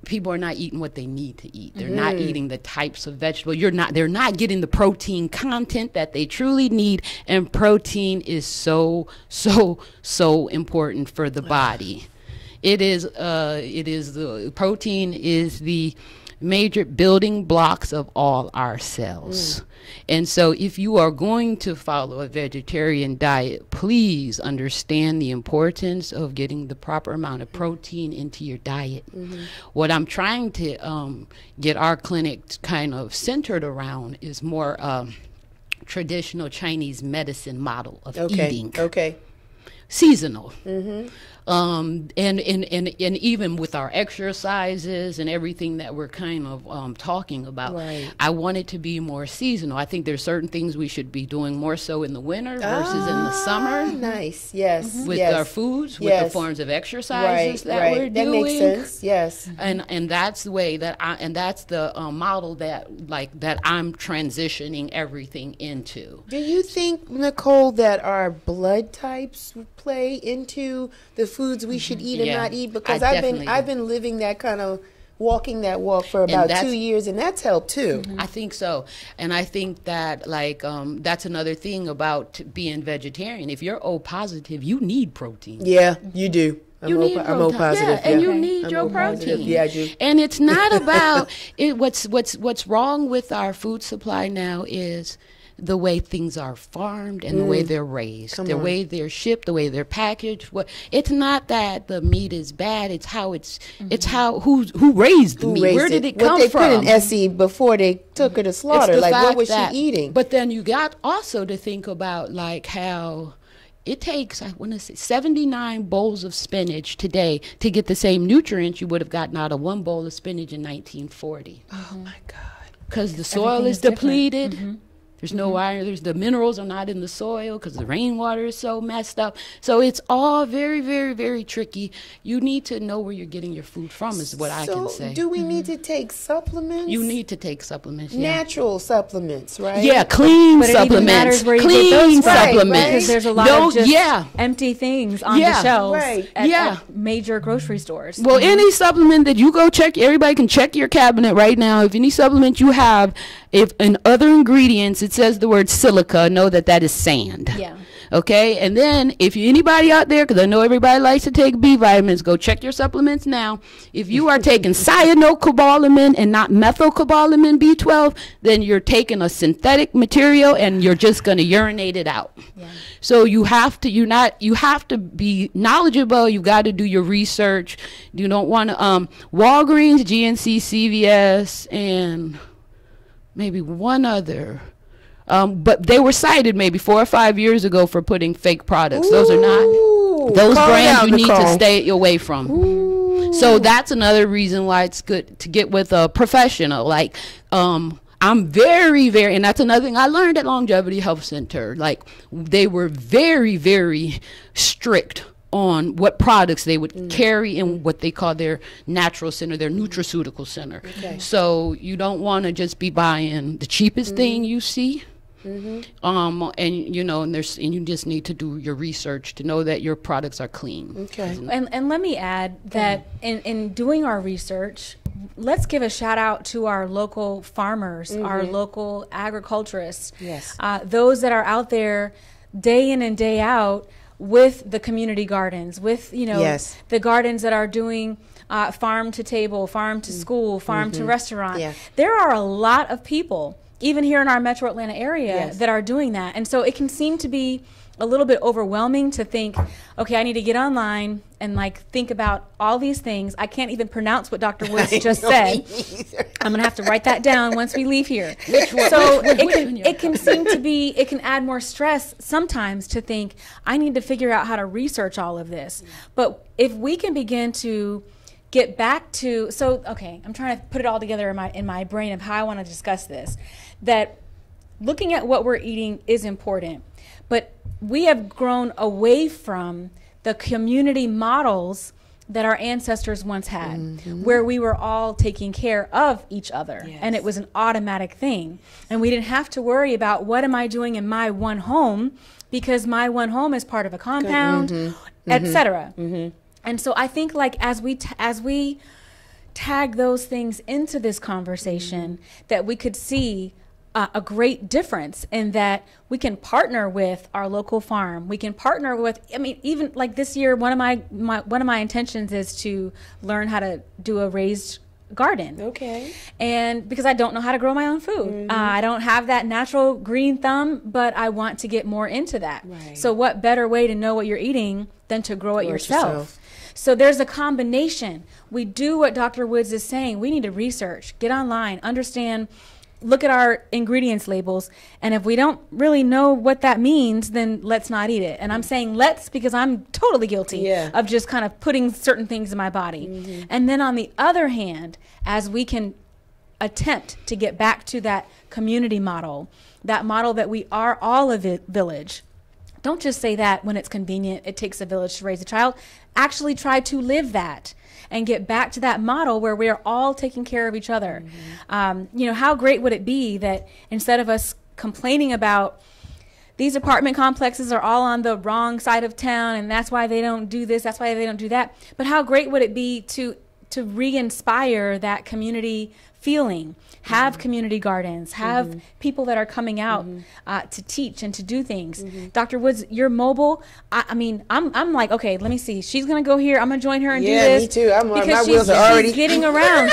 people are not eating what they need to eat. They're not eating the types of vegetable. They're not getting the protein content that they truly need, and protein is so important for the body. Protein is the major building blocks of all our cells. And so if you are going to follow a vegetarian diet, please understand the importance of getting the proper amount of protein into your diet. What I'm trying to get our clinic kind of centered around is more traditional Chinese medicine model of eating. Okay. Seasonal. And even with our exercises and everything that we're kind of talking about, I want it to be more seasonal. I think there's certain things we should be doing more so in the winter versus in the summer. Nice. Yes. With our foods, with the forms of exercises that we're doing. That makes sense. Yes. And that's the way that that's the model that I'm transitioning everything into. Do you think, Nicole, that our blood types play into the foods we should eat and not eat? Because I've been living that kind of walking that walk for about 2 years, and that's helped too. I think so. And I think that that's another thing about being vegetarian. If you're O positive, you need protein. Yeah, you do. I'm O positive. Yeah, and you need your protein. Yeah, I do. And it's not about it. What's wrong with our food supply now is the way things are farmed and the way they're raised, the way they're shipped, the way they're packaged. It's not that the meat is bad. It's how it's how who raised the meat. Where did it come from? What they put in Essie before they took her to slaughter. Like, what was she eating? But then you got also to think about how it takes, I want to say, 79 bowls of spinach today to get the same nutrients you would have gotten out of one bowl of spinach in 1940. Oh my God! Because the soil is depleted. There's no iron. The minerals are not in the soil because the rainwater is so messed up. So it's all very, very, very tricky. You need to know where you're getting your food from is what I can say. So do we need to take supplements? You need to take supplements. Yeah. Natural supplements, right? Yeah, clean But supplements. it even matters where you clean get those from, supplements. because there's a lot of just empty things on the shelves at major grocery stores. Well, any supplement that you go check, everybody can check your cabinet right now. If any supplement you have if in other ingredients it says the word silica, know that that is sand. Yeah. Okay, and then if anybody out there, because I know everybody likes to take B vitamins, go check your supplements now. If you are taking cyanocobalamin and not methylcobalamin B12, then you're taking a synthetic material and you're just going to urinate it out. Yeah. So you have to be knowledgeable. You got to do your research. You don't want to Walgreens, GNC, CVS, and maybe one other. But they were cited maybe 4 or 5 years ago for putting fake products. Those are not those brands you need to stay away from. Ooh. So that's another reason why it's good to get with a professional. Like I'm very, very, and that's another thing I learned at Longevity Health Center. Like they were very, very strict on what products they would carry in what they call their natural center, their nutraceutical center. Okay. So you don't want to just be buying the cheapest thing you see. And you know, and you just need to do your research to know that your products are clean. Okay. And let me add that in doing our research, let's give a shout out to our local farmers, our local agriculturists, those that are out there day in and day out with the community gardens, with the gardens that are doing farm to table, farm to school, farm to restaurant. Yeah. There are a lot of people, even here in our metro Atlanta area, that are doing that. And so it can seem to be a little bit overwhelming to think, okay, I need to get online and think about all these things. I can't even pronounce what Dr. Woods just said. I'm gonna have to write that down once we leave here. So it can seem to be, it can add more stress sometimes to think, I need to figure out how to research all of this. But if we can begin to get back to, okay, I'm trying to put it all together in my brain of how I want to discuss this, that looking at what we're eating is important, but we have grown away from the community models that our ancestors once had, where we were all taking care of each other, and it was an automatic thing, and we didn't have to worry about what am I doing in my one home, because my one home is part of a compound, etc. And so I think as we tag those things into this conversation, that we could see a great difference in that we can partner with our local farm. We can partner with, even this year, one of my intentions is to learn how to do a raised garden. Okay. And because I don't know how to grow my own food. I don't have that natural green thumb, but I want to get more into that. Right. So what better way to know what you're eating than to grow it yourself? So there's a combination. We do what Dr. Woods is saying. We need to research, get online, understand, look at our ingredients labels, and if we don't really know what that means, then let's not eat it. And I'm saying let's because I'm totally guilty of just kind of putting certain things in my body. And then on the other hand, as we can attempt to get back to that community model, that model that we are all a village. Don't just say that when it's convenient, it takes a village to raise a child. Actually try to live that and get back to that model where we are all taking care of each other. How great would it be that instead of us complaining about these apartment complexes are all on the wrong side of town and that's why they don't do this, that's why they don't do that, but how great would it be to re-inspire that community feeling, have community gardens, have people that are coming out to teach and to do things. Dr. Woods, you're mobile. I'm like, okay, let me see. She's gonna go here. I'm gonna join her and do this. Yeah, me too. My wheels are already. She's getting around.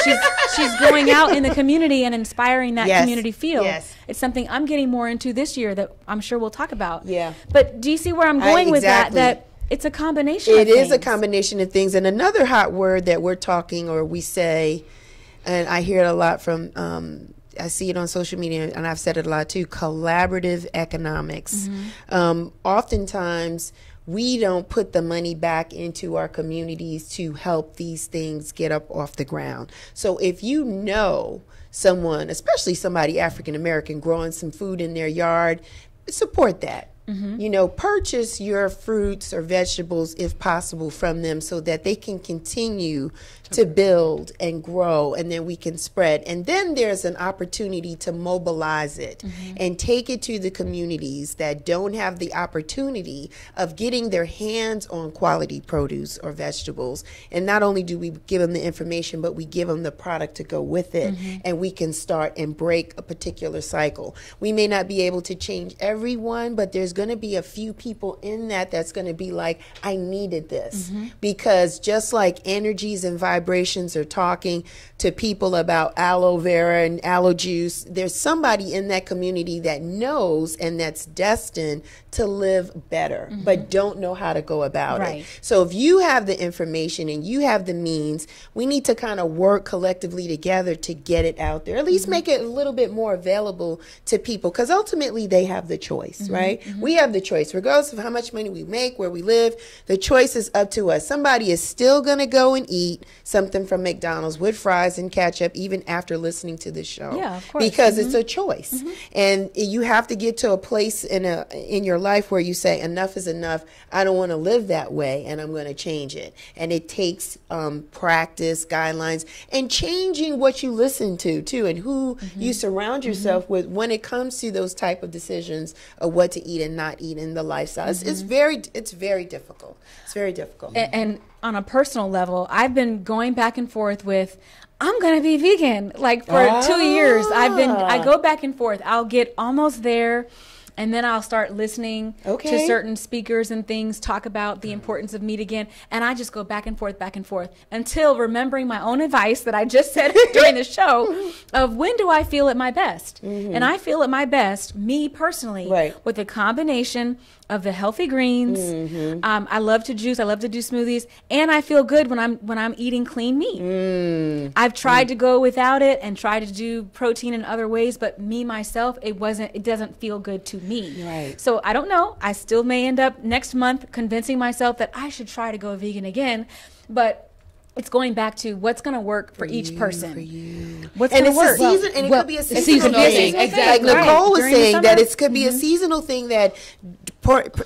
She's going out in the community and inspiring that community feel. Yes. It's something I'm getting more into this year that I'm sure we'll talk about. Yeah. But do you see where I'm going with that? That it's a combination. It is a combination of things. And another hot word that we're talking or we say, and I hear it a lot from, I see it on social media, and I've said it a lot too, collaborative economics. Oftentimes, we don't put the money back into our communities to help these things get up off the ground. So if you know someone, especially somebody African American, growing some food in their yard, support that. You know, purchase your fruits or vegetables if possible from them so that they can continue to build and grow, and then we can spread. And then there's an opportunity to mobilize it and take it to the communities that don't have the opportunity of getting their hands on quality produce or vegetables. And not only do we give them the information, but we give them the product to go with it, and we can start and break a particular cycle. We may not be able to change everyone, but there's going to be a few people in that's going to be like, I needed this. Because just like energies and vibrations are talking to people about aloe vera and aloe juice, there's somebody in that community that knows and that's destined to live better, but don't know how to go about it. So if you have the information and you have the means, we need to kind of work collectively together to get it out there, at least make it a little bit more available to people, because ultimately they have the choice, right? We have the choice, regardless of how much money we make, where we live. The choice is up to us. Somebody is still going to go and eat something from McDonald's with fries and ketchup even after listening to this show. Yeah, of course. Because it's a choice. And you have to get to a place in your life where you say, enough is enough. I don't want to live that way, and I'm going to change it. And it takes practice, guidelines, and changing what you listen to too, and who you surround yourself with when it comes to those type of decisions of what to eat and not eat in the lifestyle. It's very difficult. It's very difficult. And on a personal level, I've been going back and forth with, I'm going to be vegan. Like for 2 years, I go back and forth. I'll get almost there, and then I'll start listening to certain speakers and things talk about the importance of meat again. And I just go back and forth until remembering my own advice that I just said during the show of when do I feel at my best? And I feel at my best, me personally, with a combination of the healthy greens. I love to juice. I love to do smoothies, and I feel good when I'm eating clean meat. I've tried to go without it and try to do protein in other ways, but me myself, it doesn't feel good to me. So I don't know. I still may end up next month convincing myself that I should try to go vegan again, but it's going back to what's going to work for each person. What's going to work? And it could be a seasonal thing. Like Nicole was saying, that it could be a seasonal thing, that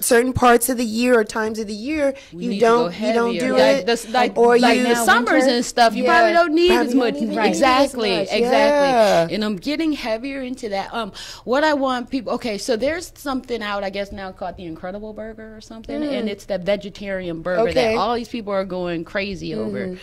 certain parts of the year or times of the year you don't do it, or like the summers and stuff. You probably don't need as much. Exactly. And I'm getting heavier into that. What I want people. Okay, so there's something out, I guess now called the Incredible Burger or something, and it's that vegetarian burger that all these people are going crazy over.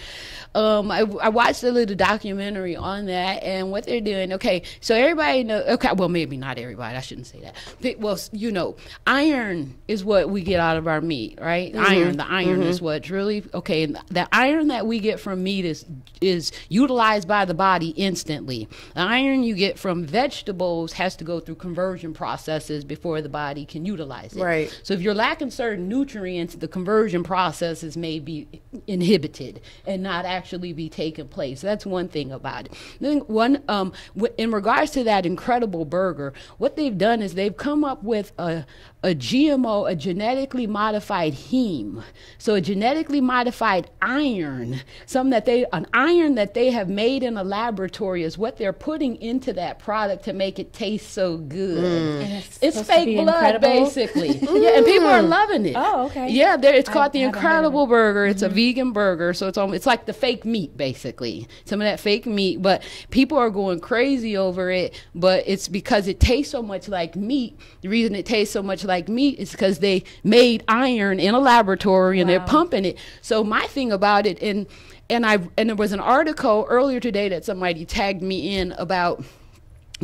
I watched a little documentary on that, and what they're doing. Okay, so everybody knows. Okay, well maybe not everybody. I shouldn't say that. Well, you know, iron is what we get out of our meat, right? The iron is what's really okay. And the iron that we get from meat is utilized by the body instantly. The iron you get from vegetables has to go through conversion processes before the body can utilize it. So if you're lacking certain nutrients, the conversion processes may be inhibited and not actually be taking place. That's one thing about it. Then in regards to that Incredible Burger, what they've done is they've come up with a GMO, a genetically modified heme. So a genetically modified iron, an iron that they have made in a laboratory is what they're putting into that product to make it taste so good. And it's fake blood, basically. And people are loving it. Oh, okay. Yeah, it's called the Incredible Burger. It's a vegan burger, so it's like the fake meat, basically. Some of that fake meat, but people are going crazy over it, but it's because it tastes so much like meat. The reason it tastes so much like meat is because they made iron in a laboratory and they're pumping it. So my thing about it, and there was an article earlier today that somebody tagged me in about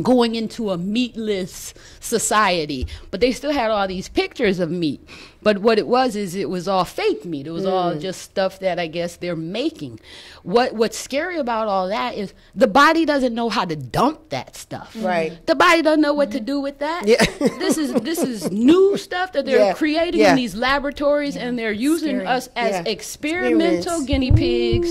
going into a meatless society, but they still had all these pictures of meat. But what it was all fake meat. It was all just stuff that I guess they're making. What's scary about all that is the body doesn't know how to dump that stuff. The body doesn't know what to do with that. This is new stuff that they're creating in these laboratories, and they're using us as experimental guinea pigs.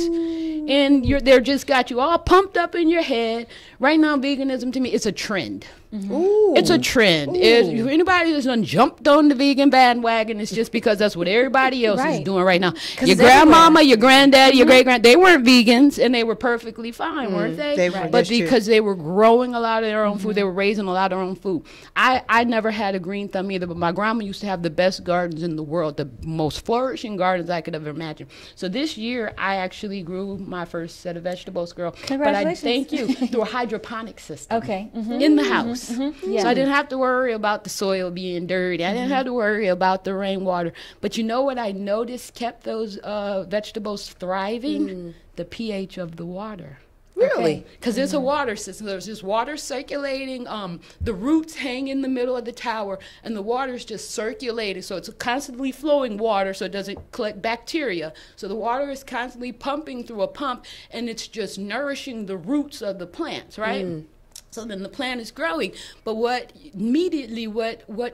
And they're just got you all pumped up in your head. Right now, veganism to me, it's a trend. Ooh. It's a trend. If anybody that's done jumped on the vegan bandwagon, it's just because that's what everybody else is doing right now. Your grandmama, your granddaddy, your great-grand, they weren't vegans, and they were perfectly fine, weren't they? But because they were growing a lot of their own food, they were raising a lot of their own food. I never had a green thumb either, but my grandma used to have the best gardens in the world, the most flourishing gardens I could ever imagine. So this year, I actually grew my first set of vegetables, girl. Congratulations. But I thank you through a hydroponic system. Okay. In the house. Yeah. So I didn't have to worry about the soil being dirty. I didn't have to worry about the rainwater. But you know what I noticed kept those vegetables thriving? The pH of the water. Really? Because it's a water system. There's just water circulating. The roots hang in the middle of the tower, and the water's just circulating. So it's constantly flowing water, so it doesn't collect bacteria. So the water is constantly pumping through a pump, and it's just nourishing the roots of the plants, right? So then the plant is growing. But what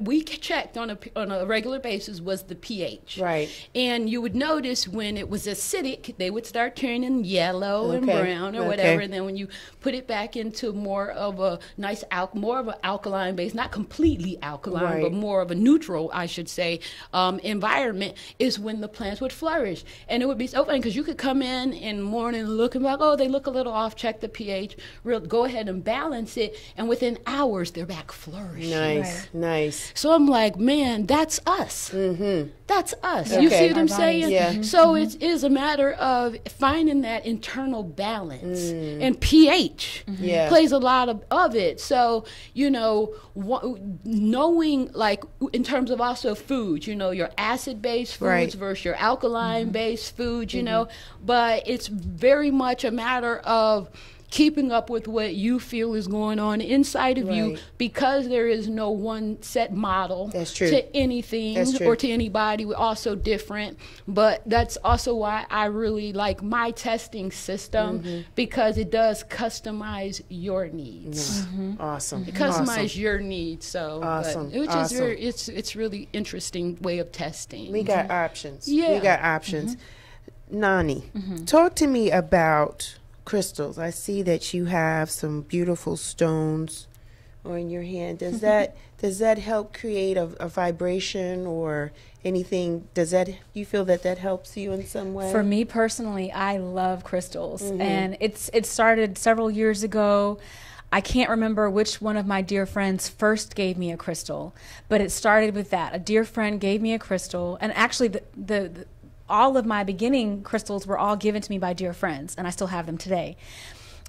we checked on a regular basis was the pH. Right. And you would notice when it was acidic, they would start turning yellow and brown or whatever. And then when you put it back into more of a nice, more of an alkaline base, not completely alkaline, but more of a neutral, I should say, environment, is when the plants would flourish. And it would be so funny because you could come in the morning and look and be like, oh, they look a little off, check the pH, go ahead and balance it, and within hours they're back flourishing. Nice. So I'm like, man, that's us. That's us. You see what I'm saying? Yeah. So it is a matter of finding that internal balance, and pH plays a lot of it. So knowing, like, in terms of also foods, your acid-based foods versus your alkaline-based foods, but it's very much a matter of keeping up with what you feel is going on inside of you, because there is no one set model to anything or to anybody. We're all so different. But that's also why I really like my testing system, because it does customize your needs. Awesome. It customizes your needs. So awesome. It was just it's really interesting way of testing. We got options. Yeah. We got options. Noni, talk to me about crystals. I see that you have some beautiful stones on your hand. Does that help create a vibration or anything? You feel that helps you in some way? For me personally, I love crystals, and it started several years ago. I can't remember which one of my dear friends first gave me a crystal, but it started with that. A dear friend gave me a crystal, and actually all of my beginning crystals were all given to me by dear friends, and I still have them today.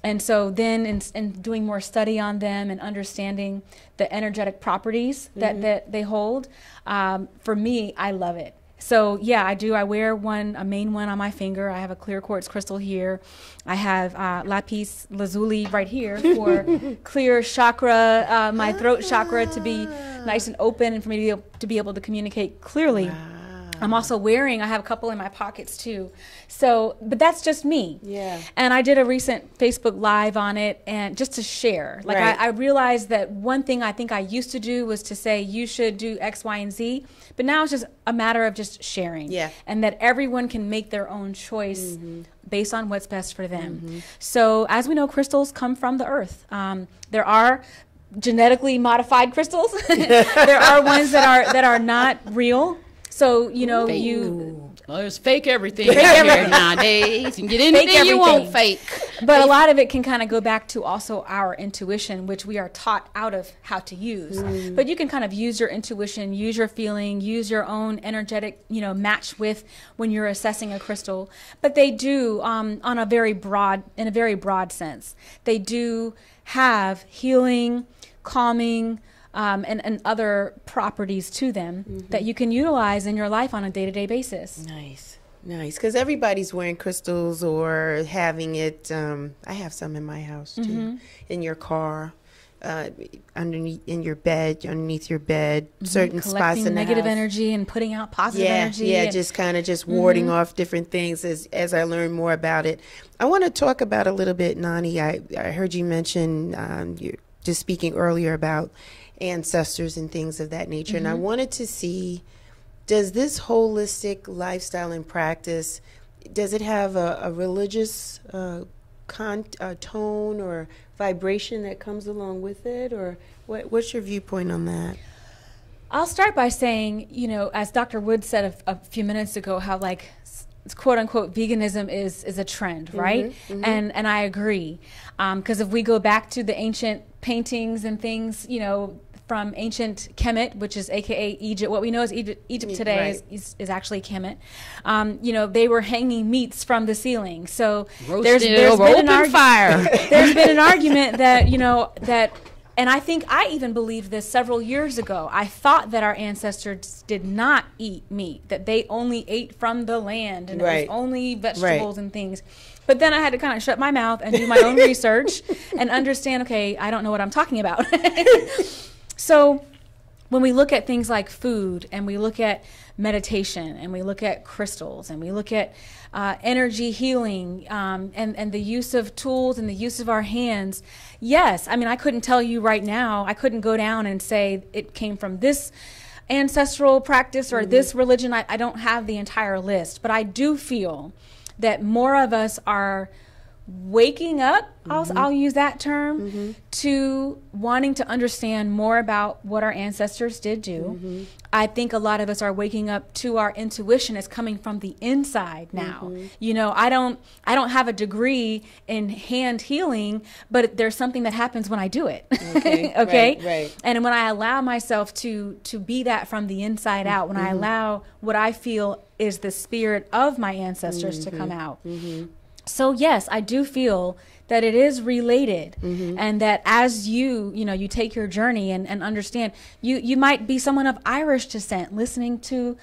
And so then in doing more study on them and understanding the energetic properties that they hold, for me, I love it. So yeah, I do. I wear a main one on my finger. I have a clear quartz crystal here. I have lapis lazuli right here for clear chakra, my throat chakra to be nice and open, and for me to be able to communicate clearly. Wow. I'm also I have a couple in my pockets too. So, but that's just me. Yeah. And I did a recent Facebook Live on it, and just to share. Like, I realized that one thing I think I used to do was to say, you should do X, Y, and Z. But now it's just a matter of just sharing. Yeah. And that everyone can make their own choice based on what's best for them. So, as we know, crystals come from the earth. There are genetically modified crystals. There are ones that are not real. So, there's fake everything nowadays. You can get anything you want fake. But a lot of it can kind of go back to also our intuition, which we are taught out of how to use. But you can kind of use your intuition, use your feeling, use your own energetic, match with when you're assessing a crystal. But they do, in a very broad sense, they do have healing, calming, and other properties to them that you can utilize in your life on a day-to-day basis. Nice. Because everybody's wearing crystals or having it. I have some in my house too. In your car, underneath your bed, certain spots in the negative house. Energy and putting out positive energy. Yeah, just kind of just warding off different things as I learn more about it. I want to talk about a little bit, Noni. I heard you mention you just speaking earlier about ancestors and things of that nature. And I wanted to see, does this holistic lifestyle and practice, does it have a religious tone or vibration that comes along with it, or what's your viewpoint on that? I'll start by saying, you know, as Dr. Wood said a few minutes ago, how like quote unquote veganism is a trend, right? And I agree, because if we go back to the ancient paintings and things, you know, from ancient Kemet, which is AKA Egypt, what we know as Egypt today is actually Kemet. You know, they were hanging meats from the ceiling. So there's been an argument that, you know, that, and I think I even believed this several years ago. I thought that our ancestors did not eat meat, that they only ate from the land, and it was only vegetables and things. But then I had to kind of shut my mouth and do my own research and understand, okay, I don't know what I'm talking about. So when we look at things like food, and we look at meditation, and we look at crystals, and we look at energy healing, and the use of tools and the use of our hands, yes, I mean, I couldn't tell you right now, I couldn't go down and say it came from this ancestral practice or this religion. I don't have the entire list, but I do feel that more of us are waking up, I'll use that term, to wanting to understand more about what our ancestors did do. I think a lot of us are waking up to our intuition is coming from the inside now. You know, I don't have a degree in hand healing, but there's something that happens when I do it. Okay. Right. And when I allow myself to be that from the inside out, when I allow what I feel is the spirit of my ancestors to come out. So yes, I do feel that it is related, and that as you take your journey and understand, you might be someone of Irish descent listening to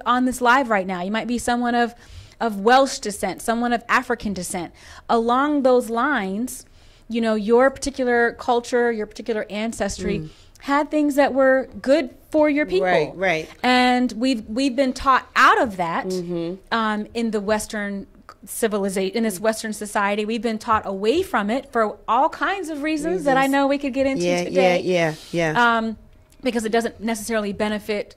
on this live right now. You might be someone of Welsh descent, someone of African descent. Along those lines, you know, your particular culture, your particular ancestry had things that were good for your people. Right. And we've been taught out of that in the Western civilization, in this Western society. We've been taught away from it for all kinds of reasons that I know we could get into today. Because it doesn't necessarily benefit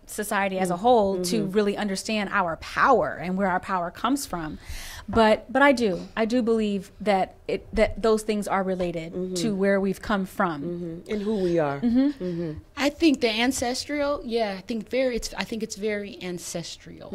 society as a whole to really understand our power and where our power comes from. But I do believe that those things are related to where we've come from and who we are. I think the ancestral, I think it's very ancestral.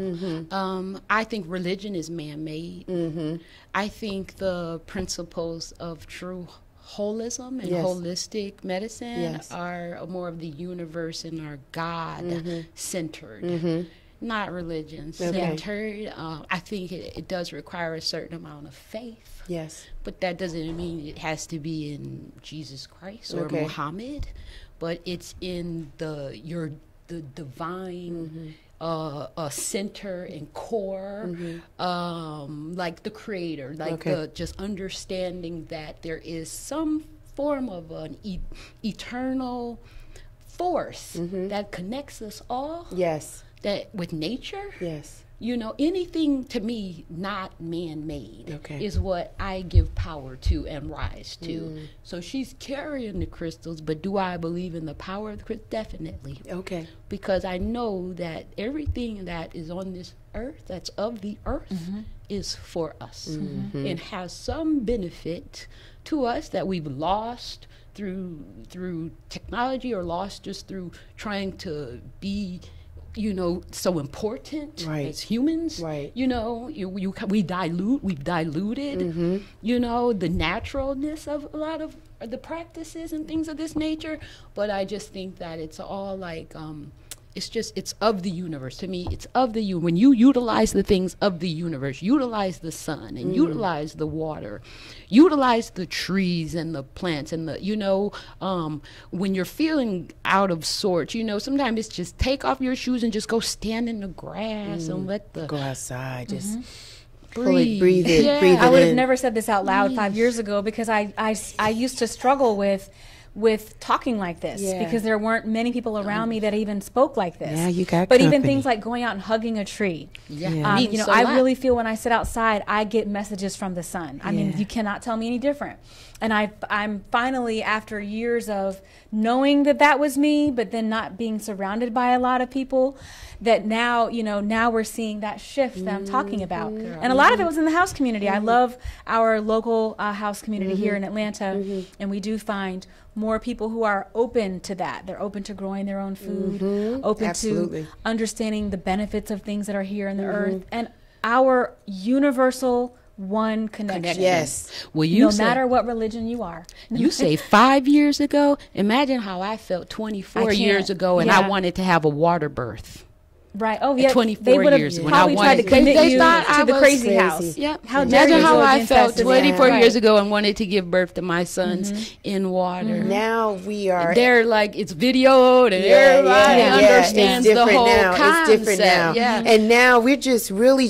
I think religion is man-made. I think the principles of true holism and holistic medicine are more of the universe and are God-centered. Not religion centered. I think it does require a certain amount of faith. Yes. But that doesn't mean it has to be in Jesus Christ or Muhammad, but it's in the divine center and core, like the creator, like the just understanding that there is some form of an eternal force that connects us all. Yes. That with nature, you know, anything to me not man-made is what I give power to and rise to. So she's carrying the crystals, but do I believe in the power of the crystals? Definitely. Because I know that everything that is on this earth, that's of the earth, is for us and has some benefit to us that we've lost through technology or lost just through trying to be, you know, so important as humans. You know, we've diluted, you know, the naturalness of a lot of the practices and things of this nature. But I just think that it's all like, it's of the universe. To me, it's of the when you utilize the things of the universe, utilize the sun and utilize the water, utilize the trees and the plants and the, you know, when you're feeling out of sorts, you know, sometimes it's just take off your shoes and just go stand in the grass and let the go outside, just breathe it. Breathe it I would have in. never said this out loud 5 years ago, because I used to struggle with talking like this because there weren't many people around me that even spoke like this. Yeah, you got But company. even things like going out and hugging a tree. You know, I really feel when I sit outside, I get messages from the sun. I mean, you cannot tell me any different. And I'm finally, after years of knowing that that was me, but then not being surrounded by a lot of people, that now, now we're seeing that shift that I'm talking about. And a lot of it was in the house community. I love our local house community here in Atlanta, and we do find more people who are open to that. They're open to growing their own food, open to understanding the benefits of things that are here in the earth, and our universal one connection. Yes. Well, no matter what religion you are. You say 5 years ago. Imagine how I felt 24 years ago, and I wanted to have a water birth. Right. Oh, yeah. 24 years when I tried to commit you to the crazy house. Yep. Imagine how I felt 24 years ago and wanted to give birth to my sons in water. Now we are. They're like, it's videoed and everybody understands the whole concept. It's different now. Yeah. And now we're just really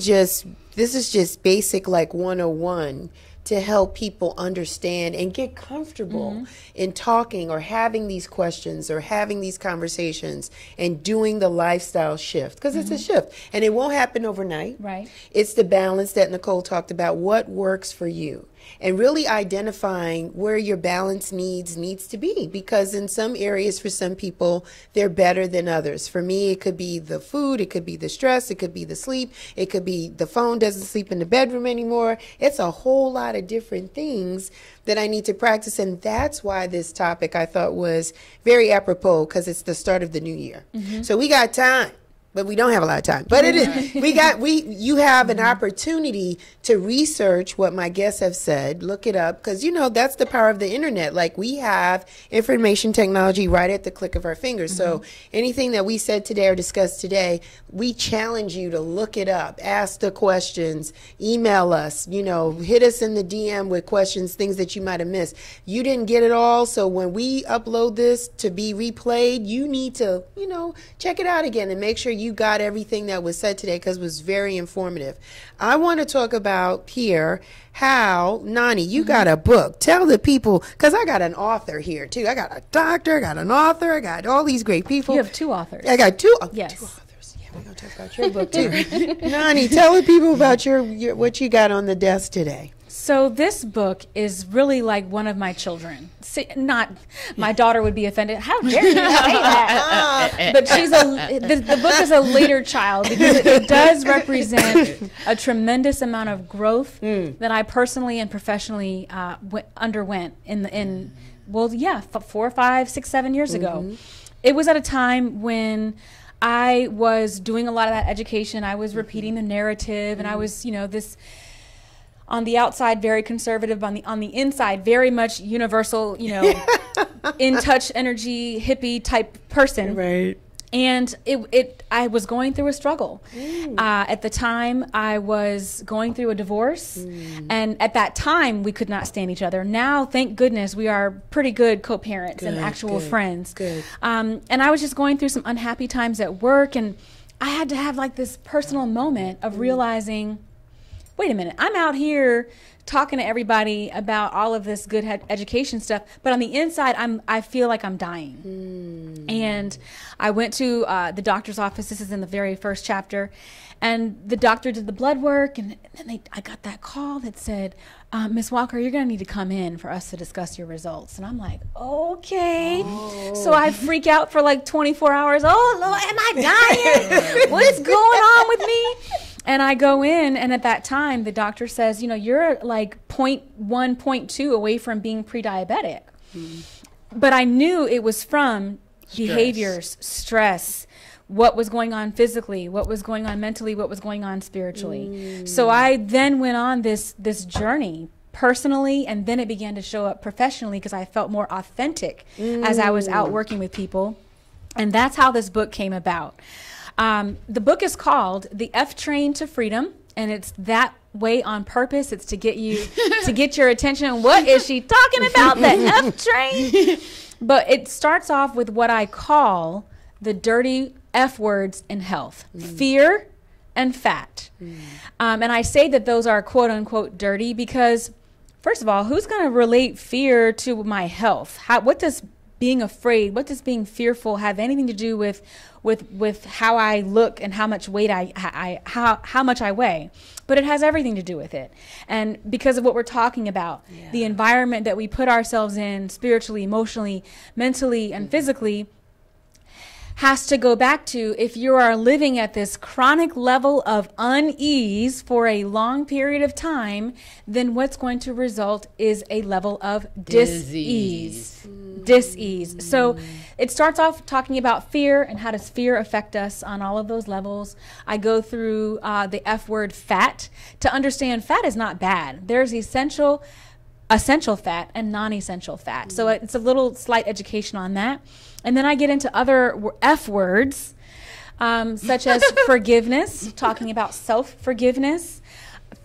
this is just basic like 101 to help people understand and get comfortable in talking or having these questions or having these conversations and doing the lifestyle shift, because it's a shift and it won't happen overnight. Right. It's the balance that Nicole talked about, what works for you, and really identifying where your balance needs to be, because in some areas for some people they're better than others. For me, it could be the food, it could be the stress, it could be the sleep, it could be the phone doesn't sleep in the bedroom anymore. It's a whole lot of different things that I need to practice, and that's why this topic I thought was very apropos, because it's the start of the new year. So we got time. But we don't have a lot of time. But it is, you have an opportunity to research what my guests have said, look it up, because that's the power of the internet. Like, we have information technology right at the click of our fingers. So anything that we said today or discussed today, we challenge you to look it up, ask the questions, email us, hit us in the DM with questions, things that you might have missed. You didn't get it all, so when we upload this to be replayed, you need to, check it out again and make sure you got everything that was said today, because it was very informative. I want to talk about here how, Noni, you got a book. Tell the people, because I got an author here too. I got a doctor, I got an author, I got all these great people. You have two authors. I got two. Yes. Two authors. Yeah, we're going to talk about your book too. Noni, tell the people about your what you got on the desk today. So this book is really like one of my children. See, not my daughter would be offended. How dare you say that? But the book is a later child, because it does represent a tremendous amount of growth that I personally and professionally underwent in 4, 5, 6, 7 years ago. It was at a time when I was doing a lot of that education. I was repeating the narrative, and I was, this. On the outside, very conservative. On the inside, very much universal, in touch energy, hippie type person. Right. And I was going through a struggle. At the time, I was going through a divorce. And at that time, we could not stand each other. Now, thank goodness, we are pretty good co-parents and actual friends. Good. And I was just going through some unhappy times at work. And I had to have like this personal moment of realizing, wait a minute, I'm out here talking to everybody about all of this good education stuff, but on the inside, I feel like I'm dying. And I went to the doctor's office. This is in the very first chapter. And the doctor did the blood work, and then I got that call that said, Ms. Walker, you're going to need to come in for us to discuss your results. And I'm like, okay. So I freak out for like 24 hours. Oh, Lord, am I dying? What is going on with me? And I go in, and at that time, the doctor says, you're like 0.1, 0.2 away from being pre-diabetic. But I knew it was from behaviors, stress, what was going on physically, what was going on mentally, what was going on spiritually. So I then went on this journey personally, and then it began to show up professionally, because I felt more authentic as I was out working with people. And that's how this book came about. The book is called The F Train to Freedom, and it's that way on purpose. It's to get you, to get your attention. What is she talking about? The F train? But it starts off with what I call the dirty F words in health: fear and fat. And I say that those are quote unquote dirty because, first of all, who's going to relate fear to my health? What does being afraid, what does being fearful have anything to do with how I look and how much weight how much I weigh? But it has everything to do with it. And because of what we're talking about, the environment that we put ourselves in spiritually, emotionally, mentally, and physically has to go back to, if you are living at this chronic level of unease for a long period of time, then what's going to result is a level of dis-ease. Dis-ease. So it starts off talking about fear and how does fear affect us on all of those levels. I go through the F word, fat, to understand fat is not bad. There's essential fat and non-essential fat. So it's a little slight education on that. And then I get into other F words, such as forgiveness, talking about self-forgiveness,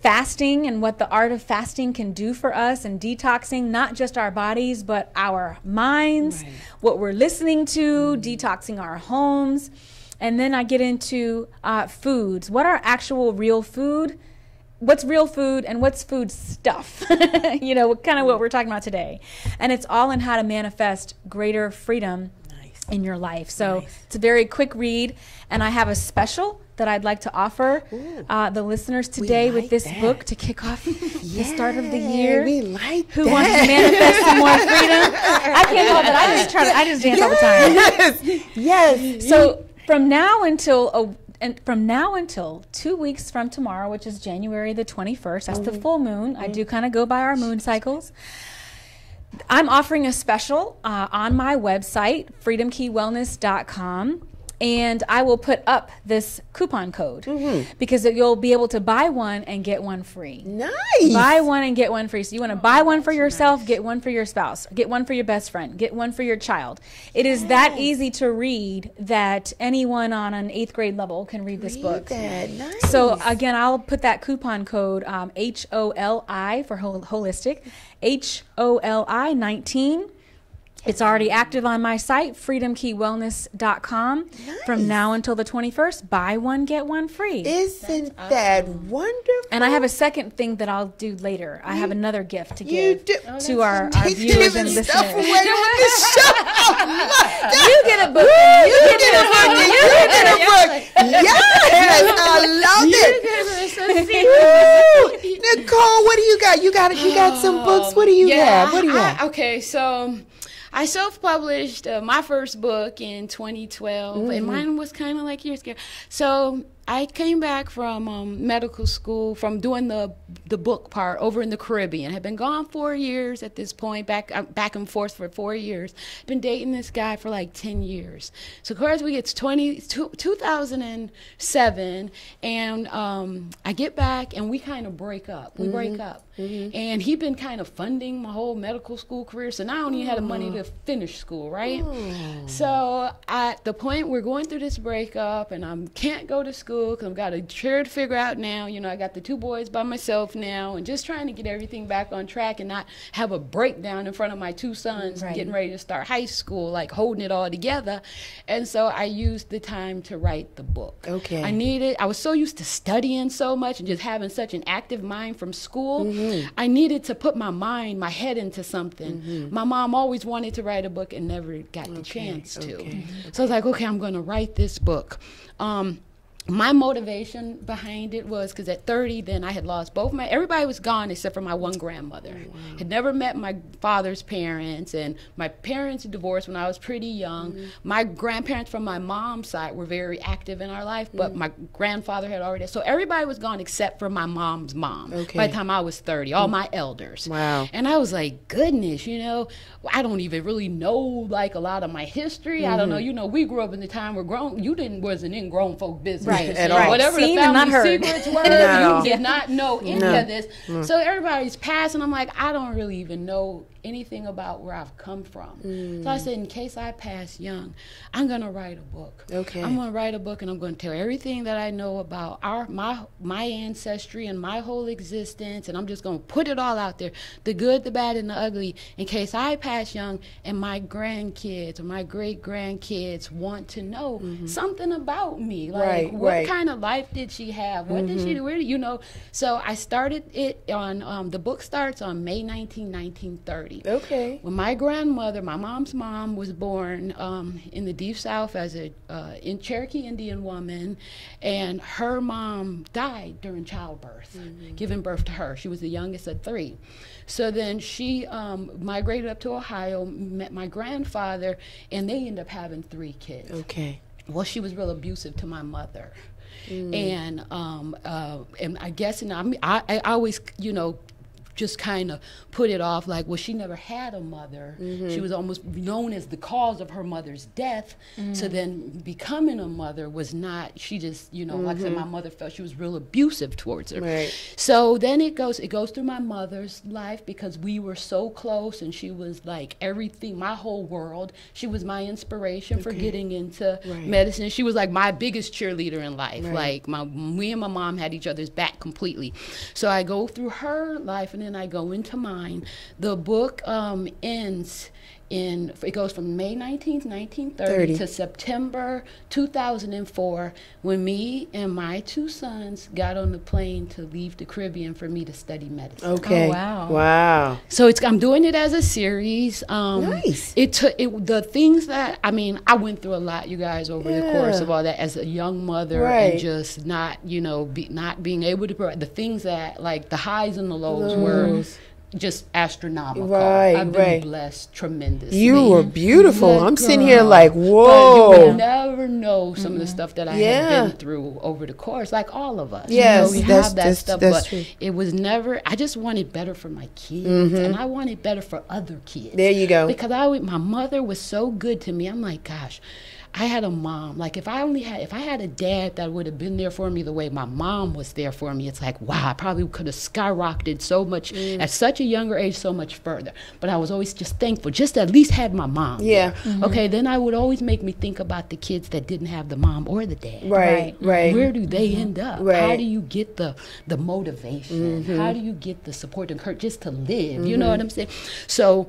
fasting and what the art of fasting can do for us, and detoxing not just our bodies, but our minds, what we're listening to, detoxing our homes. And then I get into foods. What are actual real food? What's real food and what's food stuff? You know, kind of what we're talking about today. And it's all in how to manifest greater freedom in your life. So it's a very quick read, and I have a special that I'd like to offer the listeners today with this book to kick off the start of the year. We like Who wants to manifest some more freedom? I can't help it. I just dance all the time. Yes. So from now until 2 weeks from tomorrow, which is January the 21st, that's the full moon. I do kind of go by our moon cycles. I'm offering a special on my website, freedomkeywellness.com, and I will put up this coupon code because you'll be able to buy one and get one free. Nice. Buy one and get one free. So you want to buy one for yourself, get one for your spouse, get one for your best friend, get one for your child. It is that easy to read that anyone on an 8th grade level can read this book. Nice. So again, I'll put that coupon code HOLI for holistic, HOLI 19. It's already active on my site, freedomkeywellness.com. From now until the 21st, buy one, get one free. Isn't that wonderful? And I have a second thing that I'll do later. I have another gift to give to our viewers and listeners. Stuff away with this show. You get a book. You get a book. You get a book. Yes, I love it. Nicole, what do you got? You got some books. What do you have? What do you have? Okay, so I self-published my first book in 2012, and mine was kind of like yours. So I came back from medical school from doing the book part over in the Caribbean. Had been gone 4 years at this point, back and forth for 4 years. Been dating this guy for like 10 years. So of course we get to 2007, and I get back and we kind of break up. We break up. And he'd been kind of funding my whole medical school career, so now I don't even have the money to finish school, right? So at the point we're going through this breakup, and I can't go to school because I've got a chair to figure out now. You know, I got the 2 boys by myself now, and just trying to get everything back on track and not have a breakdown in front of my 2 sons getting ready to start high school, like holding it all together. And so I used the time to write the book. Okay. I was so used to studying so much and just having such an active mind from school. I needed to put my head into something. My mom always wanted to write a book and never got the chance to. So I was like, okay, I'm going to write this book. My motivation behind it was because at 30, then I had lost everybody was gone except for my one grandmother. Had never met my father's parents, and my parents divorced when I was pretty young. My grandparents from my mom's side were very active in our life, but my grandfather had already, so everybody was gone except for my mom's mom by the time I was 30, all my elders. Wow. And I was like, goodness, you know, I don't even really know like a lot of my history. I don't know, you know, we grew up in the time where wasn't in grown folk business. At all. Whatever the family secrets were, you did not know any of this. So everybody's passing. I'm like, I don't really even know anything about where I've come from. So I said, in case I pass young, I'm going to write a book. Okay. I'm going to write a book, and I'm going to tell everything that I know about my ancestry and my whole existence, and I'm just going to put it all out there, the good, the bad, and the ugly, in case I pass young and my grandkids or my great-grandkids want to know something about me. Like, What kind of life did she have? What did she do? Where, So I started it on, the book starts on May 19, 1930. Okay. When my grandmother, my mom's mom, was born in the Deep South as a in Cherokee Indian woman, and her mom died during childbirth, giving birth to her. She was the youngest of 3. So then she migrated up to Ohio, met my grandfather, and they ended up having 3 kids. Okay. Well, she was real abusive to my mother. And I guess, I always, just kind of put it off like, well, she never had a mother. She was almost known as the cause of her mother's death. So then becoming a mother was not, she just, like I said, my mother felt she was real abusive towards her. Right. So then it goes through my mother's life, because we were so close, and she was like everything, my whole world. She was my inspiration for getting into medicine. She was like my biggest cheerleader in life. Like me and my mom had each other's back completely. So I go through her life, and then I go into mine. The book ends it goes from May 19th, 1930 to September 2004, when me and my 2 sons got on the plane to leave the Caribbean for me to study medicine. Okay. Oh, wow. Wow. So I'm doing it as a series. Nice. The things that, I went through a lot, you guys, over the course of all that as a young mother, and just not, not being able to provide the things that, like the highs and the lows were just astronomical. I've been blessed tremendously. You were beautiful. I'm sitting here like, whoa. But you would never know some of the stuff that I have been through over the course, like all of us. Yes, we have that stuff, but true. It was never, I just wanted better for my kids, and I wanted better for other kids. There you go. Because my mother was so good to me. I'm like, gosh, I had a mom. Like if I had a dad that would have been there for me the way my mom was there for me, it's like, wow, I probably could have skyrocketed so much at such a younger age, so much further. But I was always just thankful, just to at least had my mom. Yeah. Okay, then I would always make me think about the kids that didn't have the mom or the dad. Right. Where do they end up? Right. How do you get the motivation? How do you get the support and encouragement just to live? You know what I'm saying? So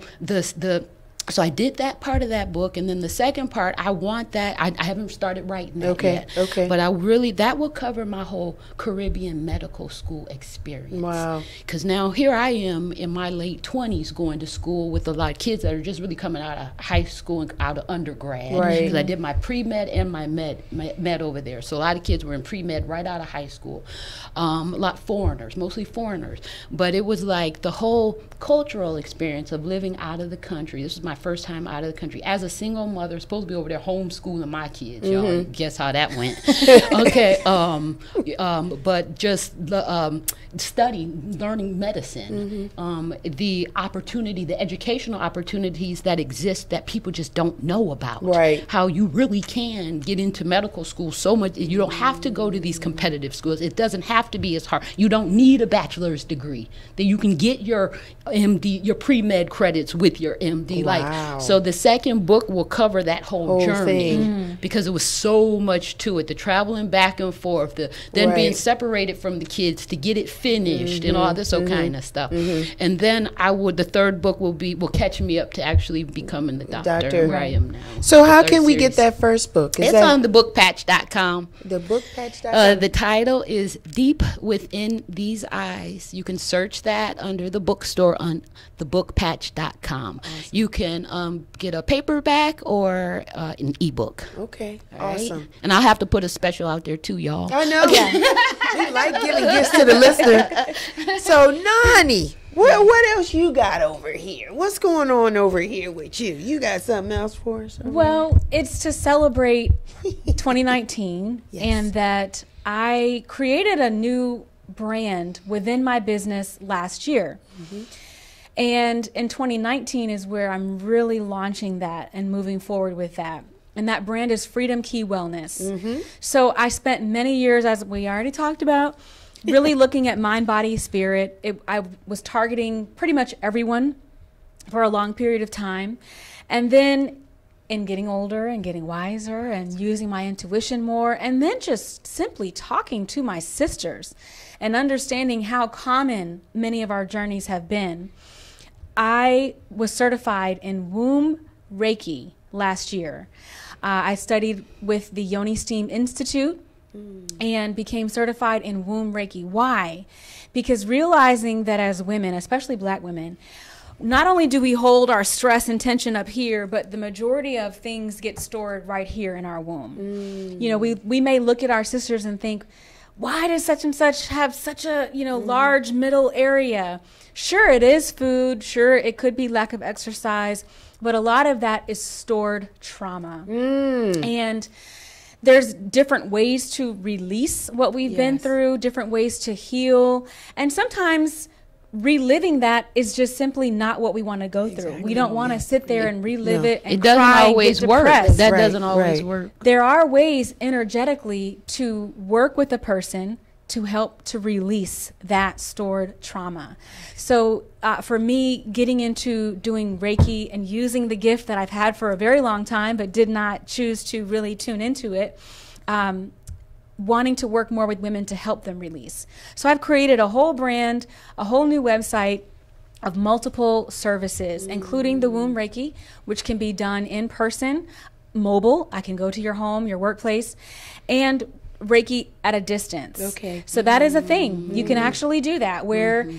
So I did that part of that book, and then the second part, I want that. I haven't started writing that yet. Okay. But that will cover my whole Caribbean medical school experience. Wow. Because now here I am in my late 20s going to school with a lot of kids that are just really coming out of high school and out of undergrad. Right. Because I did my pre-med and my med over there. So a lot of kids were in pre-med right out of high school. A lot foreigners, mostly foreigners. But it was like the whole cultural experience of living out of the country. This was my first time out of the country as a single mother, supposed to be over there homeschooling my kids. Y'all guess how that went. Okay. But just studying, learning medicine, the opportunity, the educational opportunities that exist that people just don't know about. Right. How you really can get into medical school so much. You don't have to go to these competitive schools. It doesn't have to be as hard. You don't need a bachelor's degree. That you can get your MD, your pre-med credits with your MD. Wow. So the second book will cover that whole journey thing. because it was so much to it. The traveling back and forth, then being separated from the kids to get it finished and all this kind of stuff. And then the third book will catch me up to actually becoming the doctor where I am now. So how can we get that first book? It's on thebookpatch.com. Thebookpatch.com. The title is Deep Within These Eyes. You can search that under the bookstore on thebookpatch.com. Awesome. You can get a paperback or an ebook. Okay, awesome. Right? And I'll have to put a special out there too, y'all. I know. We like giving gifts to the listener. So, Noni, what else you got over here? What's going on over here with you? You got something else for us? Well, it's to celebrate 2019 and that I created a new brand within my business last year. And in 2019 is where I'm really launching that and moving forward with that. And that brand is Freedom Key Wellness. So I spent many years, as we already talked about, really looking at mind, body, spirit. I was targeting pretty much everyone for a long period of time. And then in getting older and getting wiser and using my intuition more, and then just simply talking to my sisters and understanding how common many of our journeys have been, I was certified in womb Reiki last year. I studied with the Yoni Steam Institute and became certified in womb Reiki. Why? Because realizing that as women, especially Black women, not only do we hold our stress and tension up here, but the majority of things get stored right here in our womb. You know, we may look at our sisters and think, why does such and such have such a, large middle area? Sure, it is food. Sure, it could be lack of exercise, but a lot of that is stored trauma. And there's different ways to release what we've been through, different ways to heal. And sometimes reliving that is just simply not what we want to go through. We don't want to sit there and relive it and it doesn't cry, always get work. depressed. That doesn't always work. There are ways energetically to work with a person to help to release that stored trauma. So for me, getting into doing Reiki and using the gift that I've had for a very long time but did not choose to really tune into it, wanting to work more with women to help them release. So I've created a whole brand, a whole new website of multiple services, including the womb Reiki, which can be done in person, mobile. I can go to your home, your workplace, and Reiki at a distance. Okay. So that is a thing. You can actually do that where,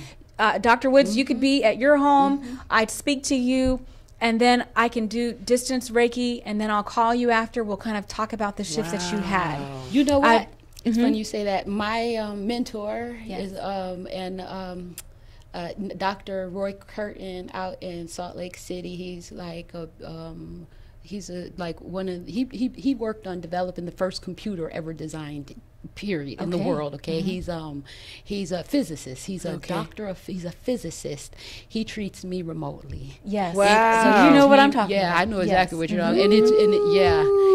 Dr. Woods, you could be at your home, I'd speak to you, and then I can do distance Reiki, and then I'll call you after. We'll kind of talk about the shifts that you had. You know what? It's funny you say that. My mentor is Dr. Roy Curtin out in Salt Lake City. He's like he worked on developing the first computer ever designed, period, in the world. Okay, he's a physicist. He's a he's a physicist. He treats me remotely. Yes. Wow. So you know what I'm talking about. Yeah, I know exactly what you're talking about.